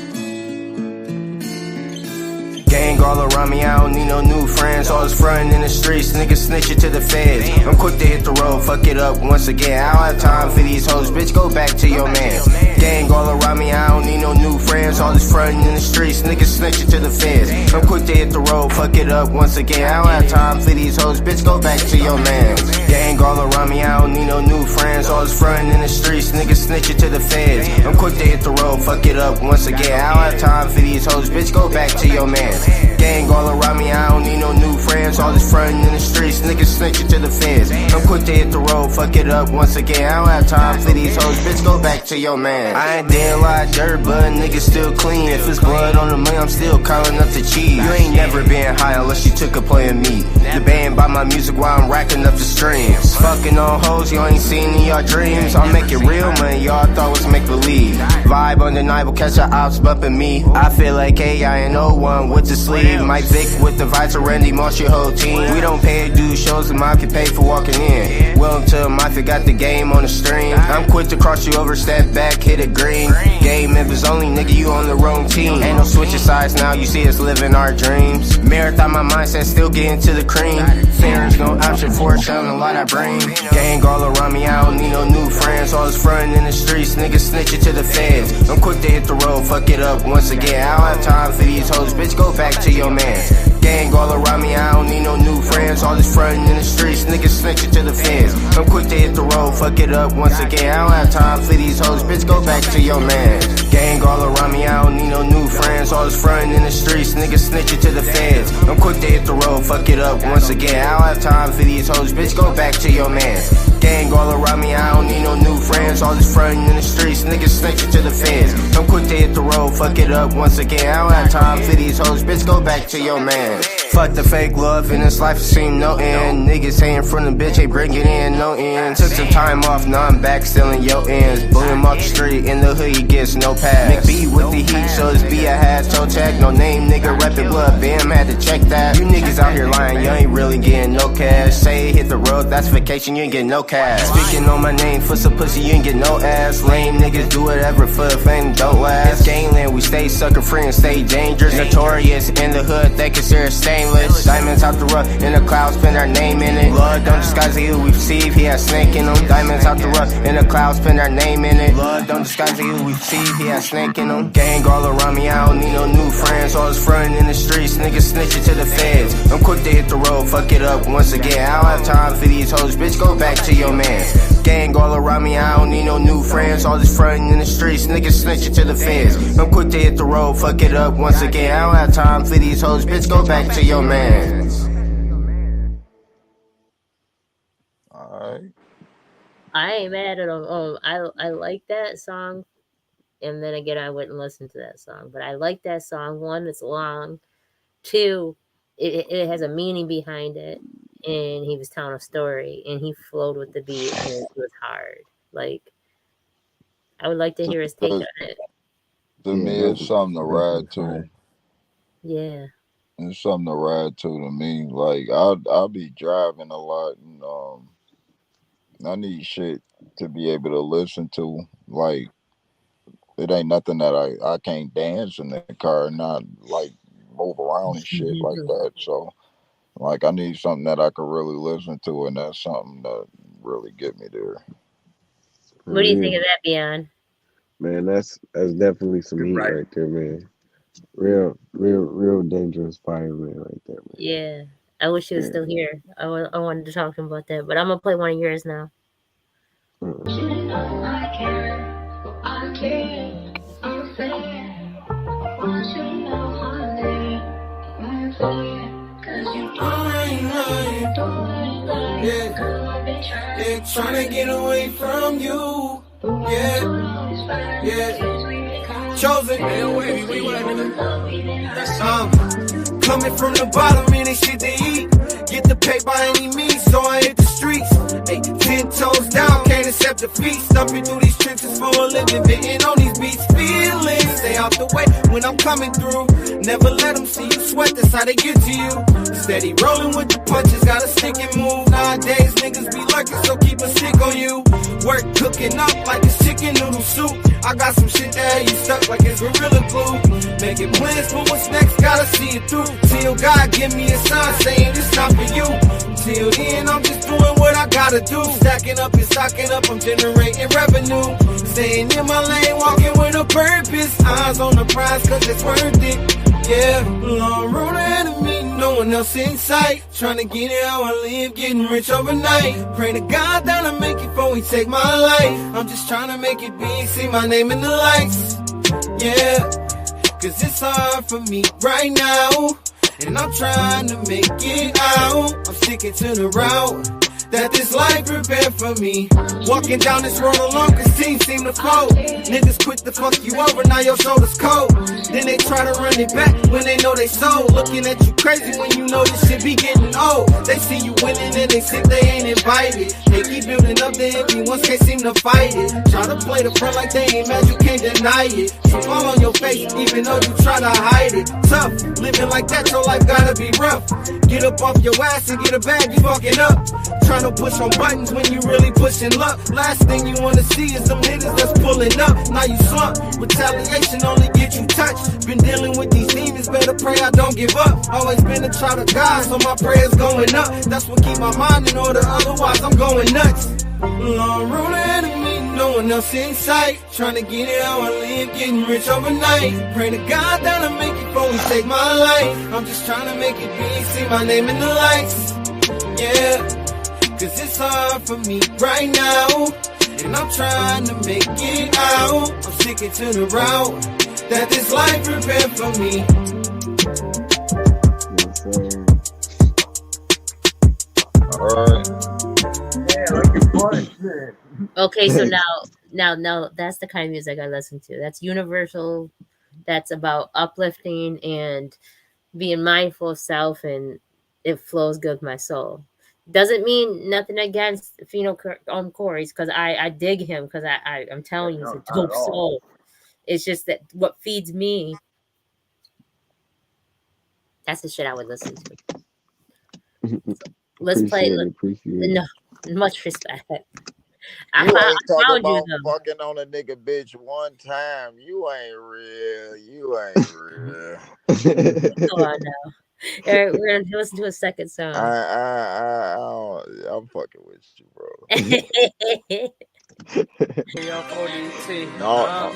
Gang all around me, I don't need no new friends. All this frontin' in the streets, niggas snitching to the feds. I'm quick to hit the road, fuck it up once again. I don't have time for these hoes, bitch, go back to your man. Gang all around me, I don't need no new friends. All this frontin' in the streets, niggas snitching to the feds. I'm quick to hit the road, fuck it up once again. I don't have time for these hoes, bitch, go back to your man. Gang all around me, I don't need no new friends. All this frontin' in the streets, niggas snitching to the feds. I'm quick to hit the road, fuck it up once again. I don't have time for these hoes, bitch, go back to your man. Gang all around me, I don't need no new friends. All this frontin' in the streets, niggas snitching to the feds. I'm quick to hit the road, fuck it up once again. I don't have time for these hoes, bitch, go back to your man. I ain't did a lot of dirt, but niggas still clean. If it's blood on the money, I'm still calling up the cheese. You ain't never been high unless you took a play of me. Debating by my music while I'm racking up the streams. Fucking on hoes, you ain't seen in your dreams. I'll make it real money, y'all thought was make believe. Vibe undeniable, catch your ops bumping me. I feel like I ain't no one with the sleeve. Mike Vick with the Vice or Randy Moss, your whole team. We don't pay to do shows, the mafia pay for walking in. Welcome to the mafia, got the game on the stream. I'm quick to cross you over, step back, hit a green. Game members only, nigga, you on the wrong team. Ain't no switching sides now, you see us living our dreams. Marathon my mindset, still getting to the cream. Fear's no option for it, selling a lot I bring. Gang all around me, I don't need no new friends. All this frontin' in the streets, niggas snitching to the feds. I'm quick to hit the road, fuck it up once again. I don't have time for these hoes, bitch, go back to your man. Gang all around me, I don't need no new friends. friends, all this frontin' in the streets, niggas snitching to the feds. I'm quick to hit the road, fuck it up once again. I don't have time for these hoes, bitch, go back to your man. Gang all around me, I don't need no new friends. All this frontin' in the streets, niggas snitching to the feds. I'm quick to hit the road, fuck it up once again. I don't have time for these hoes, bitch, go back to your man. Gang all around me, I don't need no new friends. All this frontin' in the streets, niggas snitching to the feds. I'm quick to hit the road, fuck it up once again. I don't have time for these hoes, bitch, go back to your man. Fuck the fake love, in this life it seem no end. Niggas hating from the bitch, they bring it in, no end. Took some time off, now I'm back stealing your ends. Boom him off the street, in the hood he gets no pass. McB with the heat, so it's B I had toe tag. No name, nigga, rapping blood, Bam had to check that. You niggas out here lying, you ain't really getting no cash. Say hit the road, that's vacation, you ain't getting no cash. Speaking on my name, for some pussy, you ain't get no ass. Lame niggas do whatever for the fame, don't last. It's gangland, we stay sucker free and stay dangerous. Notorious in the hood, they consider stainless. Diamonds out the rough, in the clouds, pin our name in it. Blood don't disguise the who we receive, he has snake in them. Diamonds out the rough, in the clouds, pin our name in it. Blood don't disguise the who we receive, he has snake in them. Gang all around me, I don't need no new friends. All this frontin' in the streets, niggas snitching to the feds. I'm quick to hit the road, fuck it up once again. I don't have time for these hoes, bitch, go back to your man. Gang all around me, I don't need no new friends. All this frontin' in the streets, niggas snitching to the feds. I'm quick to hit the road, fuck it up once again. I don't have time for these hoes, bitch, go back to your man. Alright. I ain't mad at them. I like that song, and then again, I wouldn't listen to that song. But I like that song. One, it's long. Two, it has a meaning behind it, and he was telling a story, and he flowed with the beat, and it was hard. Like, I would like to hear his take on it. To me, it's something to ride to. Yeah. It's something to ride to me. Like, I'll be driving a lot, and I need shit to be able to listen to. Like, it ain't nothing that I can't dance in the car and not, like, move around and shit like that. So, like, I need something that I could really listen to, and that's something that really get me there. What do you think of that, Beyond? Man, that's definitely some heat right there, man. Real dangerous fireman right there, man. Yeah. I wish he was still here. I wanted to talk to him about that, but I'm gonna play one of yours now. Yeah, trying to get away from you. Yeah. Chozen. Coming from the bottom, ain't shit to eat. Get the pay by any means, so I hit the streets. Hey, 10 toes down, can't accept defeat. Stumping through these trenches for a living, bitten on these beats. Feelings, stay out the way when I'm coming through. Never let them see you sweat, that's how they get to you. Steady rolling with the punches, gotta stick and move. Nowadays, niggas be lucky, so keep a stick on you. Work cooking up like it's chicken noodle soup. I got some shit that you stuck like it's Gorilla Glue. Making plans for what's next, gotta see it through. Till God give me a sign saying it's not for you. Till then, I'm just doing what I gotta do. Stacking up and stocking up, I'm generating revenue. Staying in my lane, walking with a purpose. Eyes on the prize, cause it's worth it. Yeah, long road ahead of me, no one else in sight. Trying to get it how I live, getting rich overnight. Pray to God that I make it before he take my life. I'm just trying to make it big, see my name in the lights. Yeah, cause it's hard for me right now. And I'm trying to make it out. I'm sticking to the route that this life prepared for me. Walking down this road alone, cause teams seem to fold. Niggas quit to fuck you over, now your shoulder's cold. Then they try to run it back when they know they sold. Looking at you crazy when you know this shit be getting old. They see you winning and they think they ain't invited. They keep building up the envy, once can't seem to fight it. Try to play the front like they ain't mad, you can't deny it. So fall on your face, even though you try to hide it. Tough, living like that, your life gotta be rough. Get up off your ass and get a bag, you fucking up. Trying to push on buttons when you really pushing luck. Last thing you wanna see is them niggas that's pulling up. Now you slump, retaliation only get you touched. Been dealing with these demons, better pray I don't give up. Always been a child of God, so my prayers going up. That's what keep my mind in order, otherwise I'm going nuts. Long road ahead of me, no one else in sight. Trying to get it how I live, getting rich overnight. Pray to God that I make it before he take my life. I'm just trying to make it big, see my name in the lights. yeah. Cause it's hard for me right now, and I'm trying to make it out. I'm sticking to the route that this life prepared for me. Okay, so now that's the kind of music I listen to. That's universal. That's about uplifting and being mindful of self, and it flows good with my soul. Doesn't mean nothing against Fino Cory's, because I dig him, because I'm telling you, he's a dope soul. It's just that what feeds me, that's the shit I would listen to. Let's play. No, much respect. I You ain't talking found about you, fucking on a nigga bitch one time. You ain't real. You ain't real. Come on now. All right, we're gonna listen to a second song. I'm fucking with you, bro. No.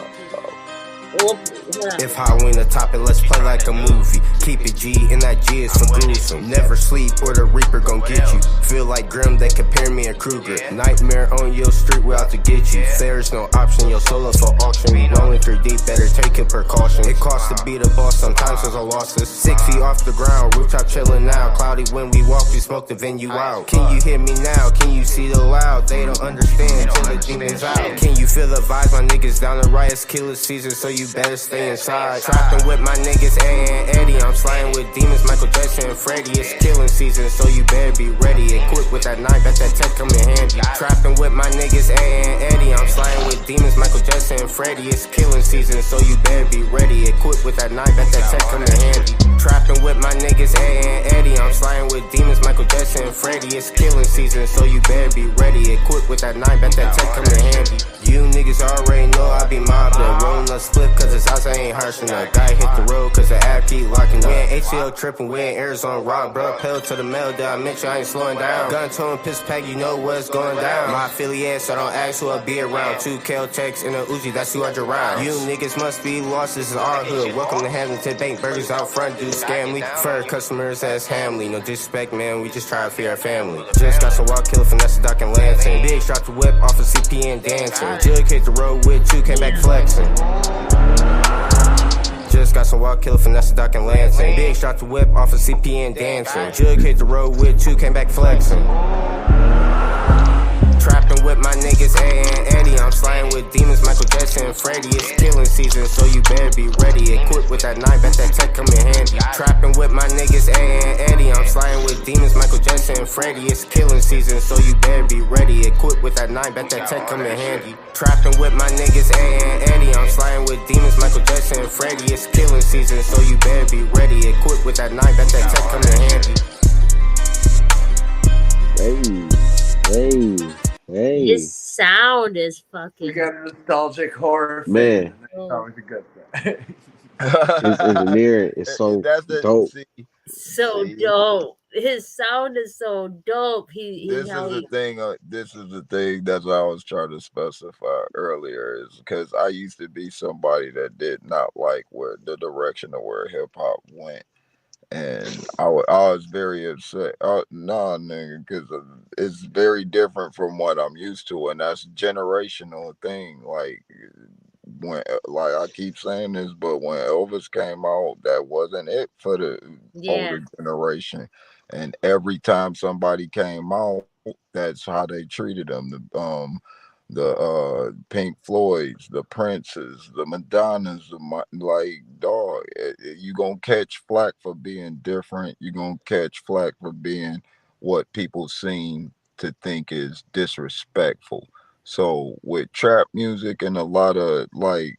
If I win the topic, let's play like a movie. Keep it G, and that G is for gruesome. Never sleep, or the Reaper gon' get you. Feel like Grim, they compare me and Kruger. Nightmare on your street, we out to get you. There's no option, your solo for auction. We rolling 3 deep, better take your precaution. It costs to be the boss, sometimes there's a losses. 6 feet off the ground, rooftop chillin' now. Cloudy when we walk, we smoke the venue out. Can you hear me now? Can you see the loud? They don't understand till the demons out. Can you feel the vibes? My niggas down the riots, killer season, so you better stay inside. Trapping with my niggas, A and Eddie. I'm sliding with demons, Michael Jackson and Freddie. It's killing season, so you better be ready. Equipped with that knife, bet that tech come in handy. Trapping with my niggas, A and Eddie. I'm sliding with demons, Michael Jackson and Freddie. It's killing season, so you better be ready. Equipped with that knife, bet that tech come in handy. Trapping with my niggas, A and Eddie. I'm sliding with demons, Michael Jackson and Freddie. It's killing season, so you better be ready. Equipped with that knife, bet that tech come in handy. You niggas already know I be mobbed up. Rolling a split cause it's house, I ain't harsh enough. Guy hit the road cause the app keep locking up. We ain't HCL tripping, we in Arizona rock, bro. Pedal to the metal that I mentioned, I ain't slowing down. Gun tone, piss pack, you know what's going down. My affiliate, so don't ask who I be around. 2 Kel-Tex and a Uzi, that's who I drown. You niggas must be lost, this is our hood. Welcome to Hamilton, bank burgers out front, dude scam me. For customers, that's Hamley. No disrespect, man, we just try to feed our family. Just got some wild killer, finesse, Doc and Lansing. Big shot the whip off of CP and dancing. Jug hit the road with 2, came back flexing. Just got some wild killer, finesse, Doc and Lansing. Big shot the whip off of CP and dancing. Jug hit the road with 2, came back flexing. Trapping with my niggas, A and Eddie. I'm sliding with demons, Michael Jackson and Freddie. It's killing season, so you better be ready. Equipped with that knife, bet that tech come in handy. Trapping with my niggas, A and Eddie. I'm sliding with demons, Michael Jackson and Freddie. It's killing season, so you better be ready. Equipped with that knife, bet that tech come in handy. Trapping with my niggas, A and Eddie. I'm sliding with demons, Michael Jackson and Freddie. It's killing season, so you better be ready. Equipped with that knife, bet that tech come in handy. Hey. His sound is fucking. You got a nostalgic horror man. That's always a good thing. His engineering is so dope. Dope. His sound is so dope. This is the thing that's what I was trying to specify earlier, is because I used to be somebody that did not like where the direction of where hip hop went. And I was very upset. Nah, nigga, because it's very different from what I'm used to, and that's a generational thing. Like when, like I keep saying this, but when Elvis came out, that wasn't it for the older generation. And every time somebody came out, that's how they treated them. The Pink Floyds, the Princes, the Madonnas, like, dog, you gonna catch flack for being different. You gonna catch flack for being what people seem to think is disrespectful. So with trap music and a lot of like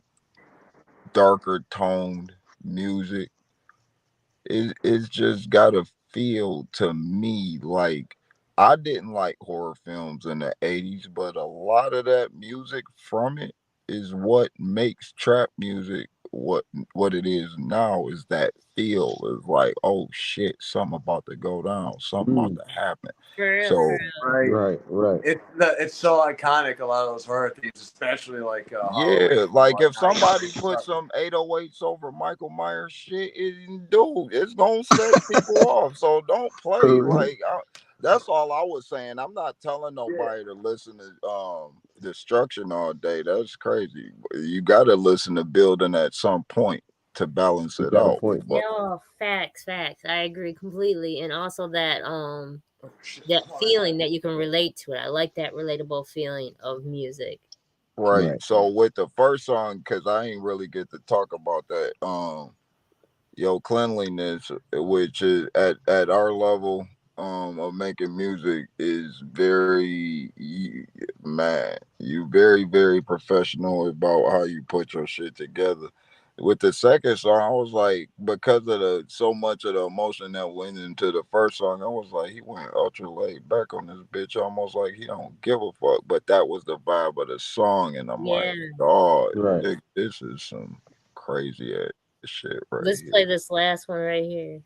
darker toned music, it's just gotta feel to me like, I didn't like horror films in the 80s, but a lot of that music from it is what makes trap music what it is now. Is that feel is like, oh shit, something about to go down, something about to happen. So right. It's so iconic, a lot of those horror themes, especially like yeah, like if somebody put some 808s over Michael Myers shit, dude, it's gonna set people off. So don't play like That's all I was saying. I'm not telling nobody to listen to Destruction all day. That's crazy. You got to listen to Building at some point to balance You it got a out. point. But No, facts. I agree completely. And also that that Oh, feeling that you can relate to it. I like that relatable feeling of music. right. Right. So with the first song, because I ain't really get to talk about that. Yo, Cleanliness, which is at our level of making music, is man, you very professional about how you put your shit together. With the second song, I was like, because of the so much of the emotion that went into the first song, I was like, he went ultra laid back on this bitch, almost like he don't give a fuck. But that was the vibe of the song, and I'm Yeah. like, oh, Right. this is some crazy ass shit right Let's here. play this last one right here.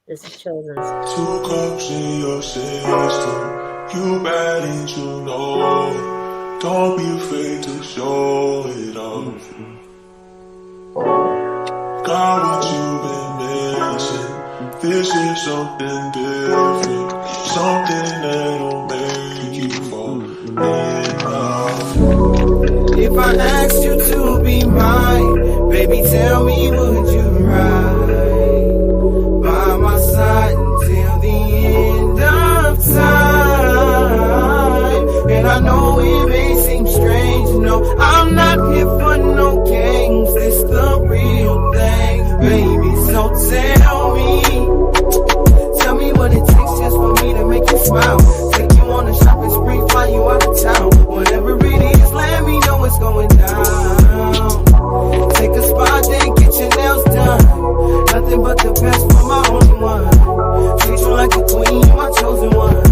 This is Chosen's. 2 cups in your system. You bad and you know it. Don't be afraid to show it off. Got what you've been missing. This is something different. Something that'll make you fall in love. If I asked you to be mine, baby, tell me, would you ride by my side until the end of time? And I know it may seem strange, no, I'm not here for no games. This the real thing, baby. So tell me what it takes just for me to make you smile. Take you on a shopping spree, fly you out of town. Whatever it is, let me know what's going down. Take a spa day, get your nails done. Nothing but the best for my only one. Treat you like a queen, you my chosen one.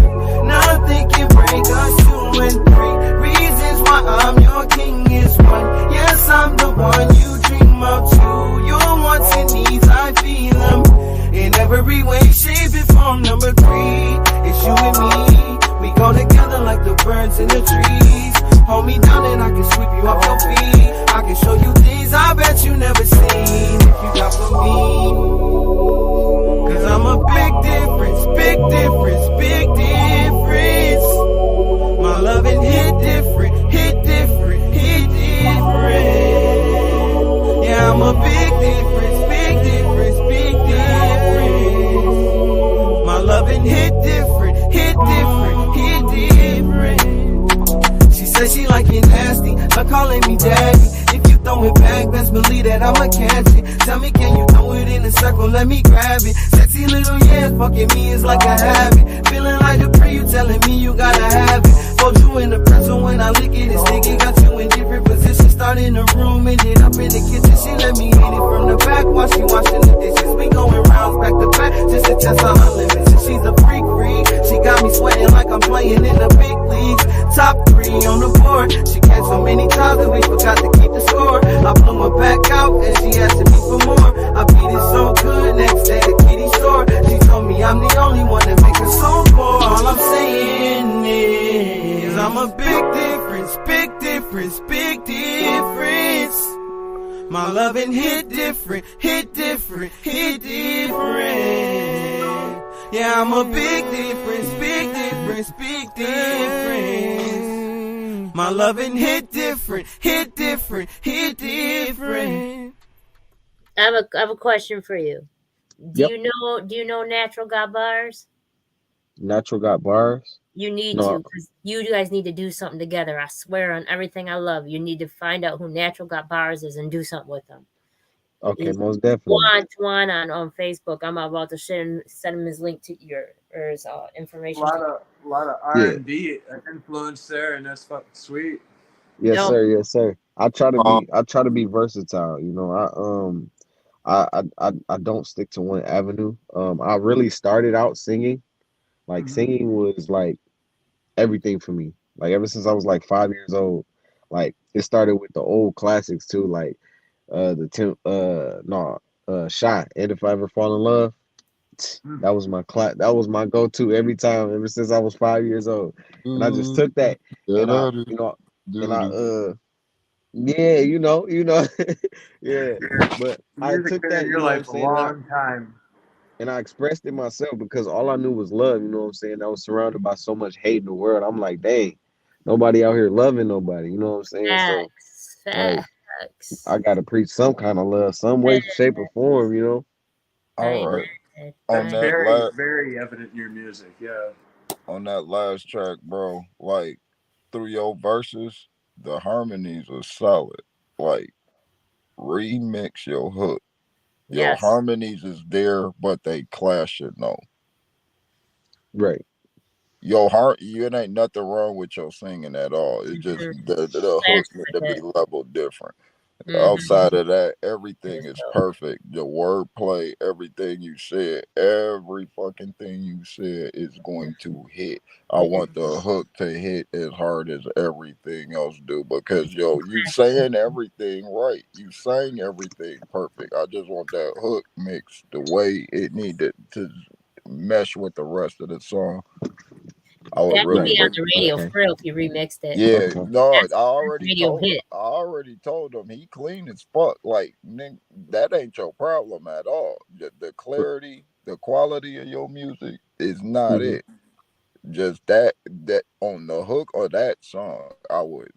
Nothing can break us, 2 and 3 reasons why I'm your king is 1. Yes, I'm the one you dream of too. Your wants and needs, I feel them in every way, shape, and form. Number 3, it's you and me. We go together like the birds in the trees. Hold me down and I can sweep you off your feet. I can show you things I bet you never seen. If you got for me, 'cause I'm a big difference, big difference, big difference. My loving hit different, hit different, hit different. Yeah, I'm a big difference, big difference, big difference. My loving hit different, hit different, hit different. She says she like it nasty, not calling me daddy. If you throw it back, best believe that I'ma catch it. Tell me, can you throw it in a circle? Let me grab it. Sexy little yeah, fucking me is like a habit. Feeling like a pre, you telling me you gotta have it. Hold you in the pretzel when I lick it and stick it. Got you in different positions. Start in the room, ended up in the kitchen. She let me hit it from the back while she washing the dishes. We going rounds back to back just to test all her limits. And she's a freak. She got me sweating like I'm playing in the big leagues. Top 3 on the board. She came so many times that we forgot to keep the score. I blew her back out and she asking me for more. I beat it so good, next day the kitty store. She told me I'm the only one that make her so poor. All I'm saying is I'm a big difference, big difference, big difference. My loving hit different, hit different, hit different. Yeah, I'm a big difference, big difference, big difference. My loving hit different, hit different, hit different. I have a question for you. Yep. Do you know Natural got bars? Natural got bars? You need No. to, because you guys need to do something together. I swear on everything I love. You need to find out who Natural got bars is and do something with them. Okay, He's most definitely. Twan on Facebook. I'm about to send him his link to his A information. lot of R&B influence there, and that's fucking sweet. Yes, No. sir. Yes, sir. I try to be versatile. You know, I don't stick to one avenue. I really started out singing. Like singing was like everything for me. Like ever since I was like 5 years old. Like it started with the old classics too, like Shy. And If I Ever Fall in Love. That was my go-to every time, ever since I was 5 years old. And I just took that and yeah, yeah. But I took that, in your you know what I'm life a saying? long time. and I expressed it myself because all I knew was love. You know what I'm saying? I was surrounded by so much hate in the world. I'm like, dang, nobody out here loving nobody. You know what I'm saying? So Facts. like, Facts. I gotta preach some kind of love, some way, shape, or form. You know? All right. On That's Right. that very, last very evident in your music. Yeah. on that last track, bro, like through your verses, the harmonies are solid. Like remix your hook. Your Yes. harmonies is there, but they clashing though. Right. Your heart, you it ain't nothing wrong with your singing at all. It's just the hooks need to be leveled different. Outside of that, everything is perfect. The wordplay, everything you said, every fucking thing you said is going to hit. I want the hook to hit as hard as everything else do because you saying everything right. You saying everything perfect. I just want that hook mixed the way it needed to mesh with the rest of the song. I would That could really be on look. the radio for real if you remixed it. Yeah, no, That's a radio hit. I already told him he clean as fuck. Like, that ain't your problem at all. The clarity, the quality of your music is not Mm-hmm. it. Just that on the hook of that song, I would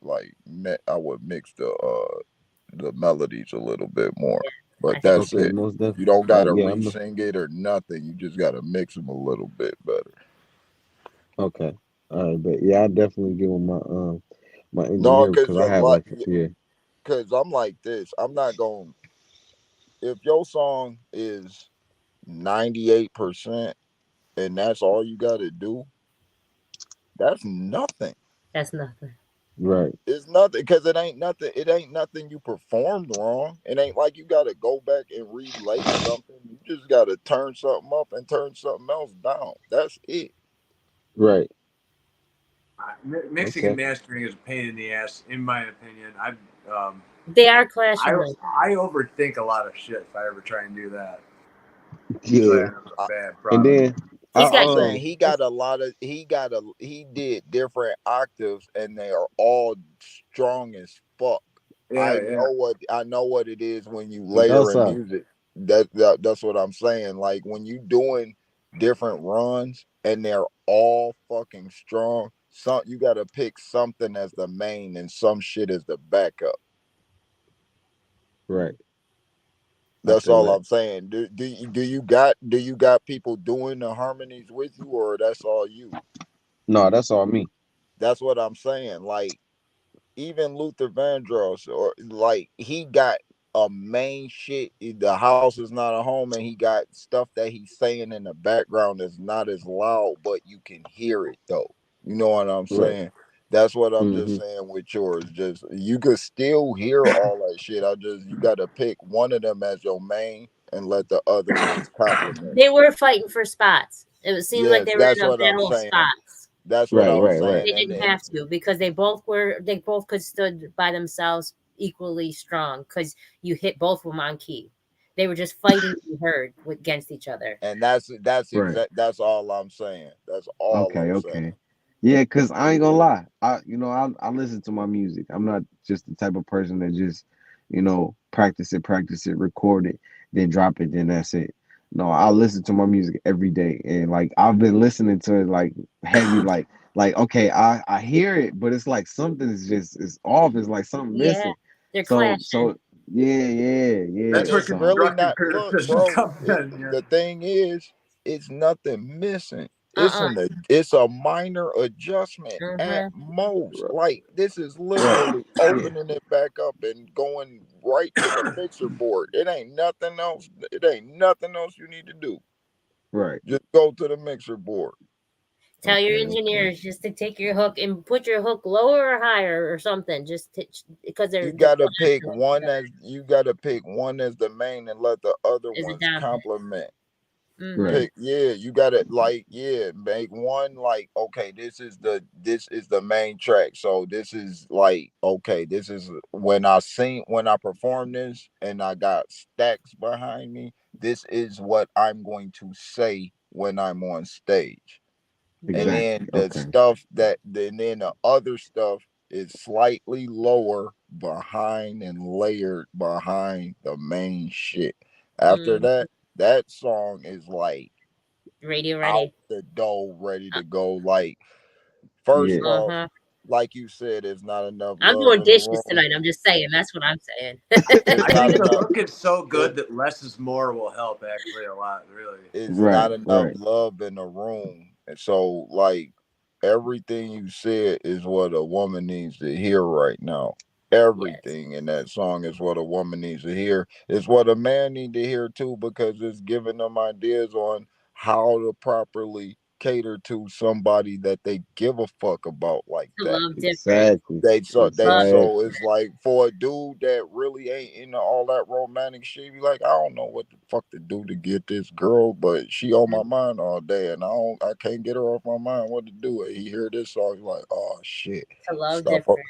mix the melodies a little bit more. But that's Okay, it. most definitely. You don't gotta Yeah, I'm re-sing it or nothing. You just gotta mix them a little bit better. okay. All right, but yeah, I definitely give him my No, engineer cause because I have like yeah. cause I'm like this. I'm not going. If your song is 98% and that's all you got to do, that's nothing. That's nothing. Right. It's nothing because it ain't nothing. It ain't nothing you performed wrong. It ain't like you got to go back and relay something. You just got to turn something up and turn something else down. That's it. Right. Mixing and Okay. mastering is a pain in the ass, in my opinion. Um, They are I clashing though. I overthink a lot of shit if I ever try and do that. Usually I Yeah. end up with a bad And product. then He's got I'm saying he did different octaves and they are all strong as fuck. Yeah, yeah. I know what it is when you those layer in music. That's what I'm saying. Like when you doing different runs and they're all fucking strong, some you gotta pick something as the main and some shit as the backup. right. I That's feel all that. I'm saying. Do you got people doing the harmonies with you or that's all you? No, that's all me. That's what I'm saying. Like even Luther Vandross, or like he got a main shit. The house is not a home, and he got stuff that he's saying in the background that's not as loud, but you can hear it though. You know what I'm Right. saying? That's what I'm just Mm-hmm. saying with yours. Just you could still hear all that shit. You got to pick one of them as your main and let the other ones complement it. They were fighting for spots. It seemed like Yes, they were that's in a what I'm battle of saying. spots. That's what Right, I'm right, right. saying. They didn't have to because they both could stood by themselves equally strong because you hit both of them on key. They were just fighting to be heard against each other. And Right. that's all I'm saying. That's all Okay, I'm okay. saying. Yeah, cause I ain't gonna lie. I listen to my music. I'm not just the type of person that just, practice it, record it, then drop it, then that's it. No, I listen to my music every day. And like I've been listening to it like heavy, like okay, I hear it, but it's like something is just is off. It's like something Yeah, missing. they're So clashing. so yeah. And That's where it's So really constructive not look, criticism bro. comes in. Yeah. The thing is, it's nothing missing. Uh-uh. It's a minor adjustment at Uh-huh. most. Like this is right. literally Yeah. opening it back up and going right to the mixer board. It ain't nothing else. It ain't nothing else you need to do. Right. Just go to the mixer board. Tell your Okay. engineers just to take your hook and put your hook lower or higher or something, because You they're gotta pick one as the main and let the other is a ones dominant. complement. Mm-hmm. Right. You gotta make one like okay, this is the main track. So this is like okay, this is when I perform this and I got stacks behind me, this is what I'm going to say when I'm on stage. And Yeah. Exactly. then Okay. then the other stuff is slightly lower behind and layered behind the main shit. After Mm. that, that song is like Radio out ready. the door, ready to go. Like, first Yeah. off, Uh-huh. like you said, there's not enough I'm love doing in the dishes room. tonight. I'm just saying. That's what I'm saying. It's I not think the enough. hook is so It, good that less is more will help actually a lot, really. it's Right. not enough Right. love in the room. And so, like, everything you said is what a woman needs to hear right now. Yes. Everything in that song is what a woman needs to hear. It's what a man need to hear too, because it's giving them ideas on how to properly cater to somebody that they give a fuck about like To that. love different. Exactly. Love So Exactly. it's like, for a dude that really ain't into all that romantic shit, be like, I don't know what the fuck to do to get this girl, but she on my mind all day, and I can't get her off my mind. What to do? And he hear this song, he's like, oh shit, to love stop up. different.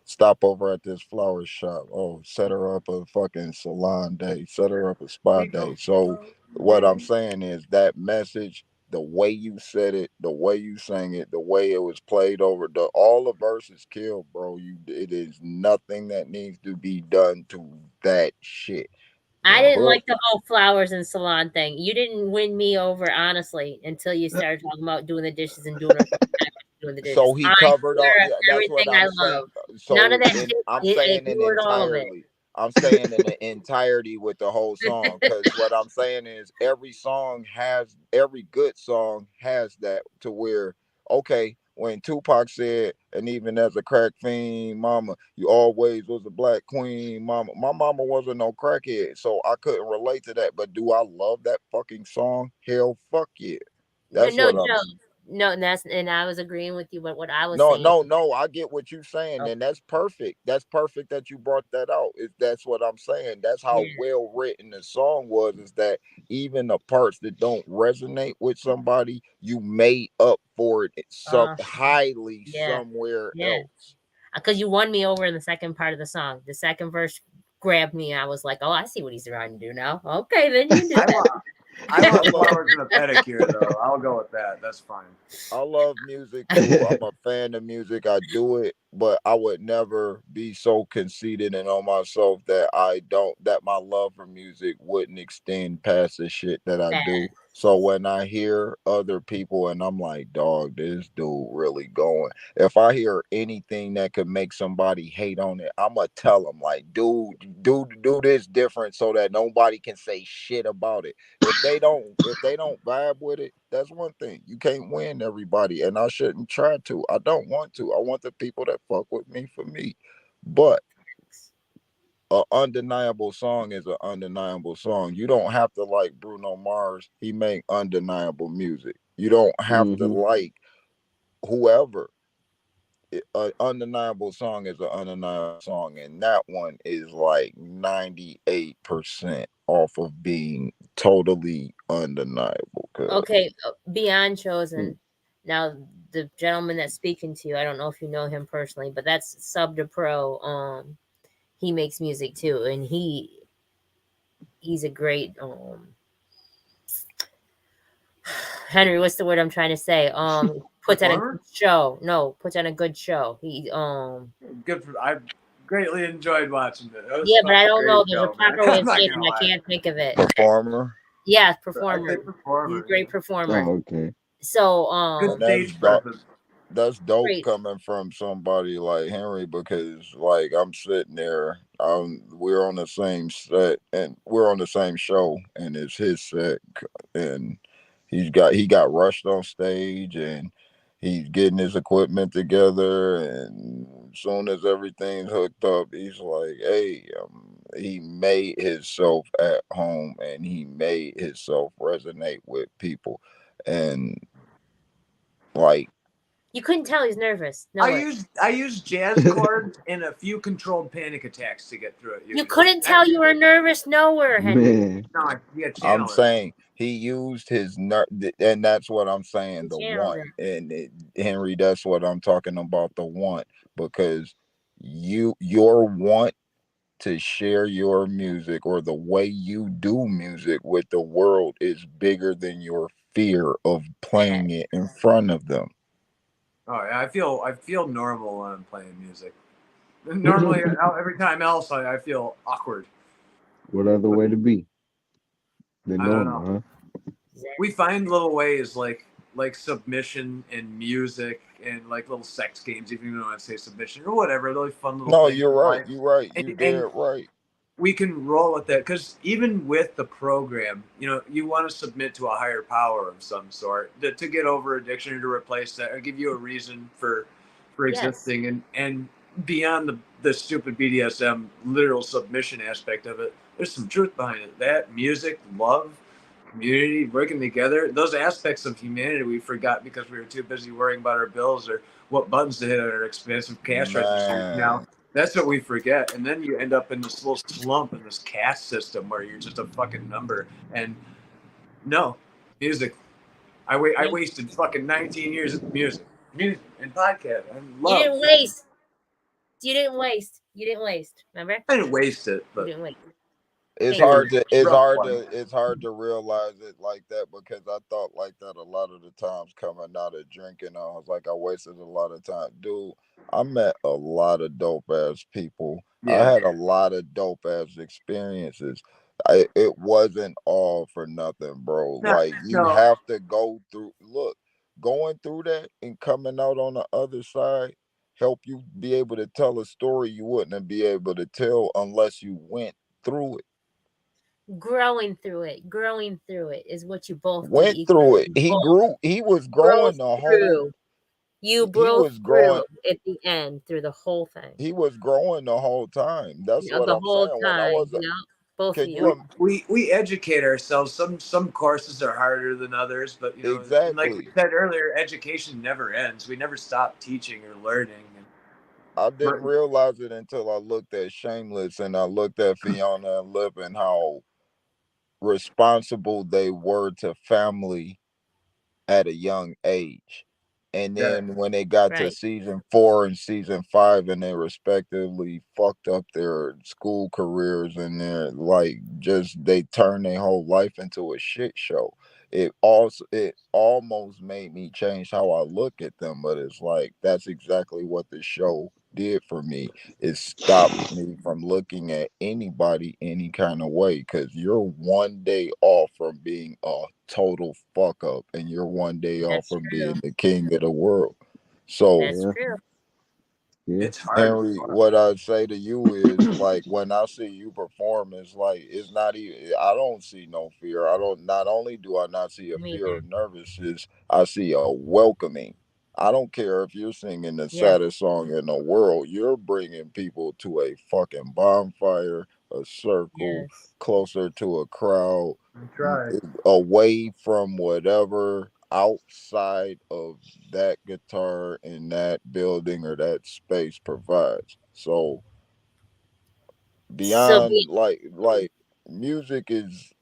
Stop over at this flower shop. Oh, set her up a fucking salon day. Set her up a spa We day. go So what I'm someday. saying is that message, the way you said it, the way you sang it, the way it was played over, the all the verses killed, bro. It is nothing that needs to be done to that shit. I The didn't hook. like the whole flowers and salon thing. You didn't win me over, honestly, until you started talking about doing the dishes and doing doing the So dishes. he I covered all. swear, Yeah, that's what everything I'm I saying. love. None of So that in did I'm it saying in ignored all of it. entirely. I'm saying in the entirety with the whole song, because what I'm saying is every good song has that, to where, okay, when Tupac said, and even as a crack fiend, mama, you always was a black queen, mama. My mama wasn't no crackhead, so I couldn't relate to that. But do I love that fucking song? Hell, fuck yeah. No, That's no, what I'm. Joe. No, and I was agreeing with you, but what I was No, saying. no, no. I get what you're saying, Oh, and that's perfect. That's perfect that you brought that out. That's what I'm saying. That's how yeah. well written the song was. Is that even the parts that don't resonate with somebody, you made up for it some Uh, highly yeah. somewhere Yeah. else. Because you won me over in the second part of the song. The second verse grabbed me. I was like, oh, I see what he's trying to do now. Okay, then you do I love I I love love flowers and a pedicure though. I'll go with that. That's fine. I love music too. I'm a fan of music. I do it, but I would never be so conceited and on myself that that my love for music wouldn't extend past the shit that I that. do. So when I hear other people and I'm like, dog, this dude really going. If I hear anything that could make somebody hate on it, I'm gonna tell them like, dude, do this different so that nobody can say shit about it. If they don't vibe with it, that's one thing. You can't win everybody, and I shouldn't try to. I don't want to. I want the people that fuck with me for me. But a undeniable song is an undeniable song. You don't have to like Bruno Mars. He make undeniable music. You don't have to Hmm. like whoever. An undeniable song is an undeniable song, and that one is like 98% off of being totally undeniable. Okay, beyond Hmm. Chosen. Now, the gentleman that's speaking to you, I don't know if you know him personally, but that's Sub to Pro. He makes music too, and he's a great Henry. What's the word I'm trying to say? Puts on a good Performer? show. No, puts on a good show. Good for I greatly enjoyed watching it. It was Yeah, but I fucking don't great know. There's a show, man. proper way I'm of not saying it, gonna and I lie. can't think of it. Performer. Yeah, I performer. say He's a performer, great yeah. performer. Oh, okay. So, Good And that's stage dope. presence. That's dope great. coming from somebody like Henry, because like I'm sitting there, we're on the same set and we're on the same show, and it's his set, and he got rushed on stage, and he's getting his equipment together, and as soon as everything's hooked up, he's like, hey, he made himself at home, and he made himself resonate with people, and like. You couldn't tell he's nervous. I Nowhere. used I used jazz chords and a few controlled panic attacks to get through it You usually. couldn't tell you were nervous nowhere, Henry. Man. No, you got I'm channel it. saying he used his nerve, and that's what I'm saying. You The channeled want, it. and Henry, that's what I'm talking about. The want, because your want to share your music or the way you do music with the world is bigger than your fear of That. playing it in front of them. Oh yeah, I feel normal when I'm playing music. Normally, every time else, I feel awkward. What other But way to be? The I don't normal, know. huh? We find little ways like submission and music and like little sex games, even if you don't want to say submission or whatever, really fun little No, things you're in right. life. You're right. You And dead right. we can roll with that because even with the program, you want to submit to a higher power of some sort to get over addiction or to replace that or give you a reason for Yes. existing and beyond the stupid BDSM literal submission aspect of it. There's some truth behind it. That music, love, community, working together, those aspects of humanity we forgot because we were too busy worrying about our bills or what buttons to hit on our expensive cash registers. Now Man. that's what we forget, and then you end up in this little slump in this caste system where you're just a fucking number. And no, music. I wasted fucking 19 years of music and podcast and You love. didn't waste. You didn't waste. You didn't waste. Remember? I didn't waste it, You but didn't waste. It's it Thank was you. hard to a rough one. it's hard to realize it like that because I thought like that a lot of the times coming out of drinking. I was like I wasted a lot of time. Dude, I met a lot of dope ass people. I Yeah. had a lot of dope ass experiences. It wasn't all for nothing, bro. No, Like you no, have to go through going through that and coming out on the other side help you be able to tell a story you wouldn't be able to tell unless you went through it. Growing through it is what you both did Went equally. through it. You He both grew. He was broke growing the whole. through. You He broke was through growing. at the end through the whole thing. He was growing the whole time. That's what The I'm whole saying. When I time. was, Yeah. Both of can you you. we educate ourselves. Some courses are harder than others, but and like we exactly? said earlier, education never ends. We never stop teaching or learning. I But didn't realize it until I looked at Shameless and I looked at Fiona and Lip and how responsible they were to family at a young age. And yeah, then when they got to Right. season 4 and season 5 and they respectively fucked up their school careers and their like just they turned their whole life into a shit show. It almost made me change how I look at them, but it's like that's exactly what the show did for me. It stopped me from looking at anybody any kind of way because you're one day off from being a total fuck up and you're one day off That's from true. being the king of the world. So That's Yeah, true. yeah, it's hard. Henry, what I say to you is like when I see you perform, it's like it's not even. I don't see no fear. I don't. Not only do I not see a Me fear or either. nervousness, I see a welcoming. I don't care if you're singing the Yes. saddest song in the world. You're bringing people to a fucking bonfire, a circle, Yes. closer to a crowd, We try. away from whatever outside of that guitar in that building or that space provides. So So be beyond like music is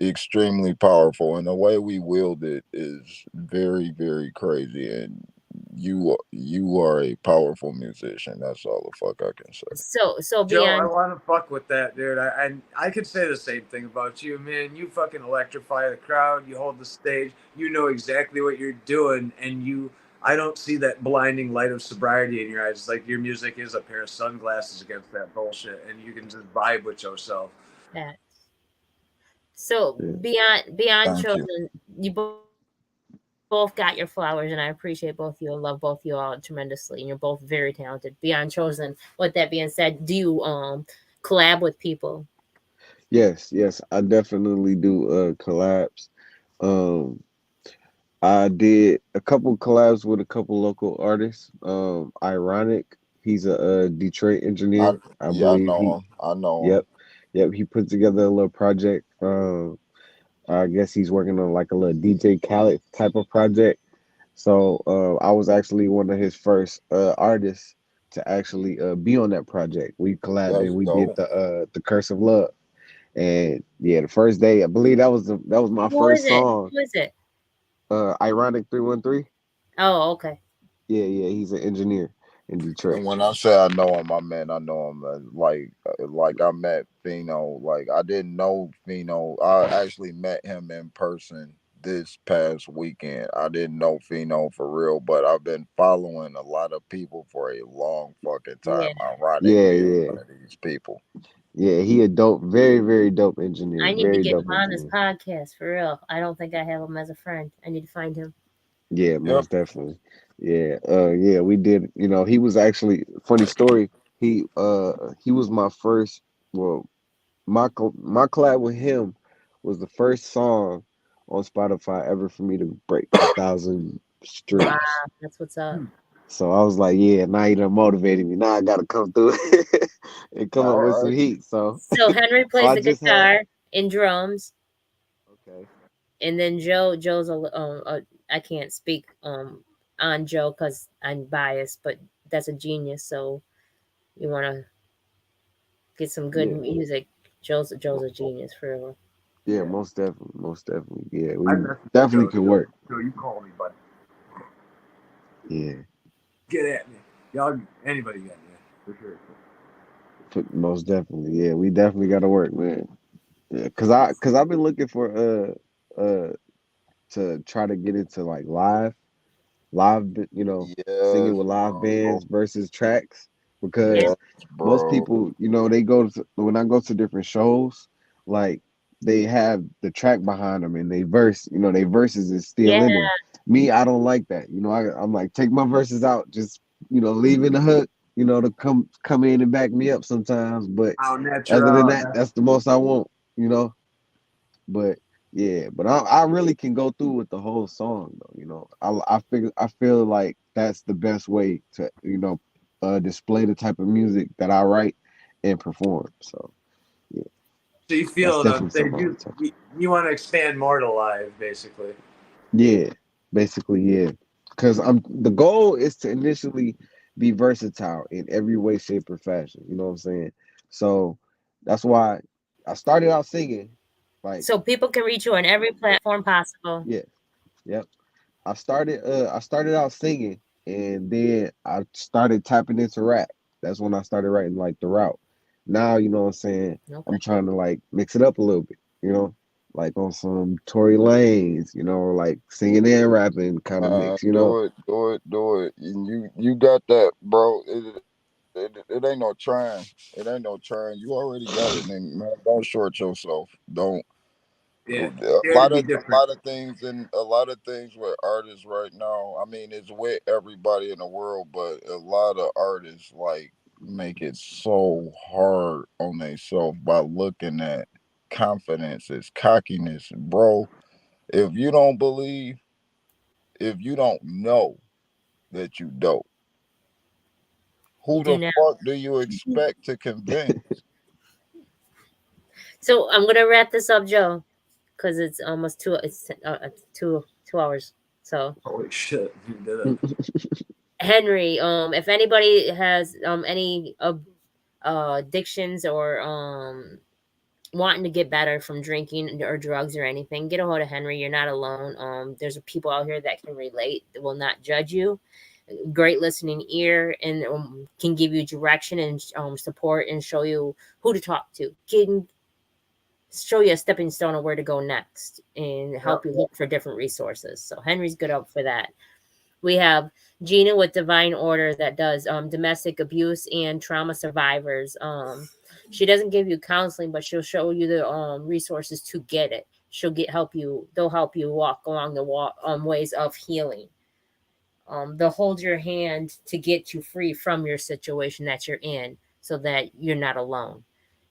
extremely powerful and the way we wield it is very very crazy and you are a powerful musician. That's all the fuck I can say. so Joe, I beyond want to fuck with that, dude. I could say the same thing about you, man. You fucking electrify the crowd. You hold the stage. You know exactly what you're doing, and you. I don't see that blinding light of sobriety in your eyes. It's like your music is a pair of sunglasses against that bullshit, and you can just vibe with yourself. that. So yeah. beyond Thank you. Chosen, you both got your flowers, and I appreciate both of you. I love both of you all tremendously, and you're both very talented. Beyond Chosen. With that being said, do you collab with people? Yes, yes. I definitely do collabs. Um, I did a couple collabs with a couple local artists. Ironic, he's a, Detroit I engineer, I Yeah, I believe. know He, him. I know him. yep, yep. He put together a little project. I guess he's working on like a little DJ Khaled type of project. So I was actually one of his first artists to actually be on that project. We collabed That's and we did dope. the Curse of Love. And yeah, the first day, I believe that was my Who is first it? song. Who is it? Ironic 313. Oh, okay. Yeah, yeah, he's an engineer in Detroit. And when I say I know him, I mean I know him like I met Fino. Like I didn't know Fino. I actually met him in person this past weekend. I didn't know Fino for real, but I've been following a lot of people for a long fucking time. Yeah. Ironic Yeah, being yeah, one of these people. Yeah, he a dope, very, very dope engineer. I need to Very get dope him on this engineer. podcast for real. I don't think I have him as a friend. I need to find him. Yeah, Yep. most definitely. Yeah, yeah, we did. You know, he was actually funny story. He was my first. Well, my collab with him was the first song on Spotify ever for me to break 1,000 Wow, streams. that's what's up. So I was like, yeah, now you done motivated me. Now I gotta come through and come All up with some right. heat. So, So Henry so plays I the just had guitar and drums, okay. and then Joe's I can't speak on Joe because I'm biased, but that's a genius. So you want to get some good Yeah, music. Joe's a genius for real. yeah, Yeah. most definitely. Yeah, I we messed with definitely Joe. could Joe, work. Joe, you call me, bud. Yeah, Get at me. Y'all, anybody get me for sure. most definitely. Yeah, we definitely got to work, man. Yeah, cause I've been looking for to try to get into like live, singing Yes, with live bro. bands versus tracks Yeah, because Yes, most bro. people, they go to when I go to different shows, like they have the track behind them and they verse, they verses is still yeah, in there. Me, I don't like that. I'm like take my verses out, just leave in the hook, to come in and back me up sometimes. But How other than natural. that, that's the most I want, you know. But yeah, but I really can go through with the whole song though. I feel like that's the best way to display the type of music that I write and perform. So yeah, So you that's feel definitely they something I do. want to touch. You want to expand more to live, basically. Yeah, basically yeah, because the goal is to initially be versatile in every way, shape, or fashion. You know what I'm saying? So that's why I started out singing like so people can reach you on every platform possible. yeah, yep. I started out singing and then I started tapping into rap. That's when I started writing like the route. Now, you know what I'm saying? Okay. I'm trying to like mix it up a little bit, like on some Tory Lanez, like singing and rapping kind of mix, Do it, do it, do it. And you got that, bro. It ain't no trying. It ain't no trying. You already got it, nigga. Man, don't short yourself. Don't. A Yeah. Dare to be different. lot of things and a lot of things with artists right now. I mean, it's with everybody in the world, but a lot of artists like make it so hard on themselves by looking at confidence as cockiness, bro. If you don't believe, if you don't know that you dope, You who do the now. fuck do you expect to convince? So I'm gonna wrap this up, Joe, because it's almost two. It's 2 hours. So Holy shit! You did it. Henry, if anybody has any addictions or wanting to get better from drinking or drugs or anything, get a hold of Henry. You're not alone. There's people out here that can relate, that will not judge you. Great listening ear, and can give you direction and support and show you who to talk to. Can show you a stepping stone of where to go next and help Yep. you look for different resources. So Henry's good up for that. We have Gina with Divine Order that does domestic abuse and trauma survivors. She doesn't give you counseling, but she'll show you the resources to get it. They'll help you walk along the ways of healing. They'll hold your hand to get you free from your situation that you're in so that you're not alone.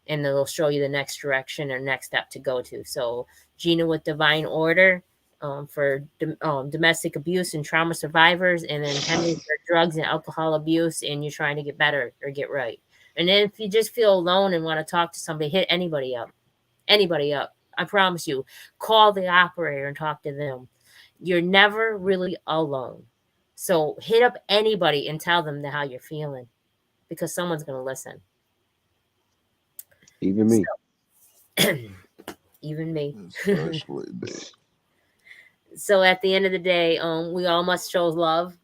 And they'll show you the next direction or next step to go to. So Gina with Divine Order, for domestic abuse and trauma survivors, and then Henry for drugs and alcohol abuse, and you're trying to get better or get right. And then if you just feel alone and want to talk to somebody, hit anybody up. Anybody up. I promise you. Call the operator and talk to them. You're never really alone. So hit up anybody and tell them how you're feeling, because someone's going to listen. Even me. So, even me. Especially me. So at the end of the day, we all must show love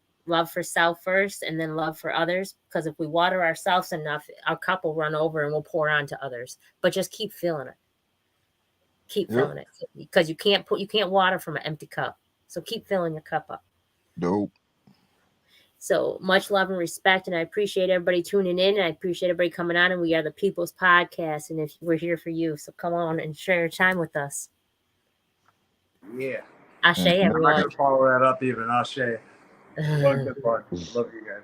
for self first, and then love for others. Because if we water ourselves enough, our cup will run over and we'll pour on to others. But just keep filling it. Keep Yep. filling it, because you can't water from an empty cup. So keep filling your cup up. Dope. So much love and respect, and I appreciate everybody tuning in, and I appreciate everybody coming on, and we are the People's Podcast, and if we're here for you, so come on and share your time with us. Yeah. Ashe, I'm not everyone. going to follow that up even. Ashe. Love you guys.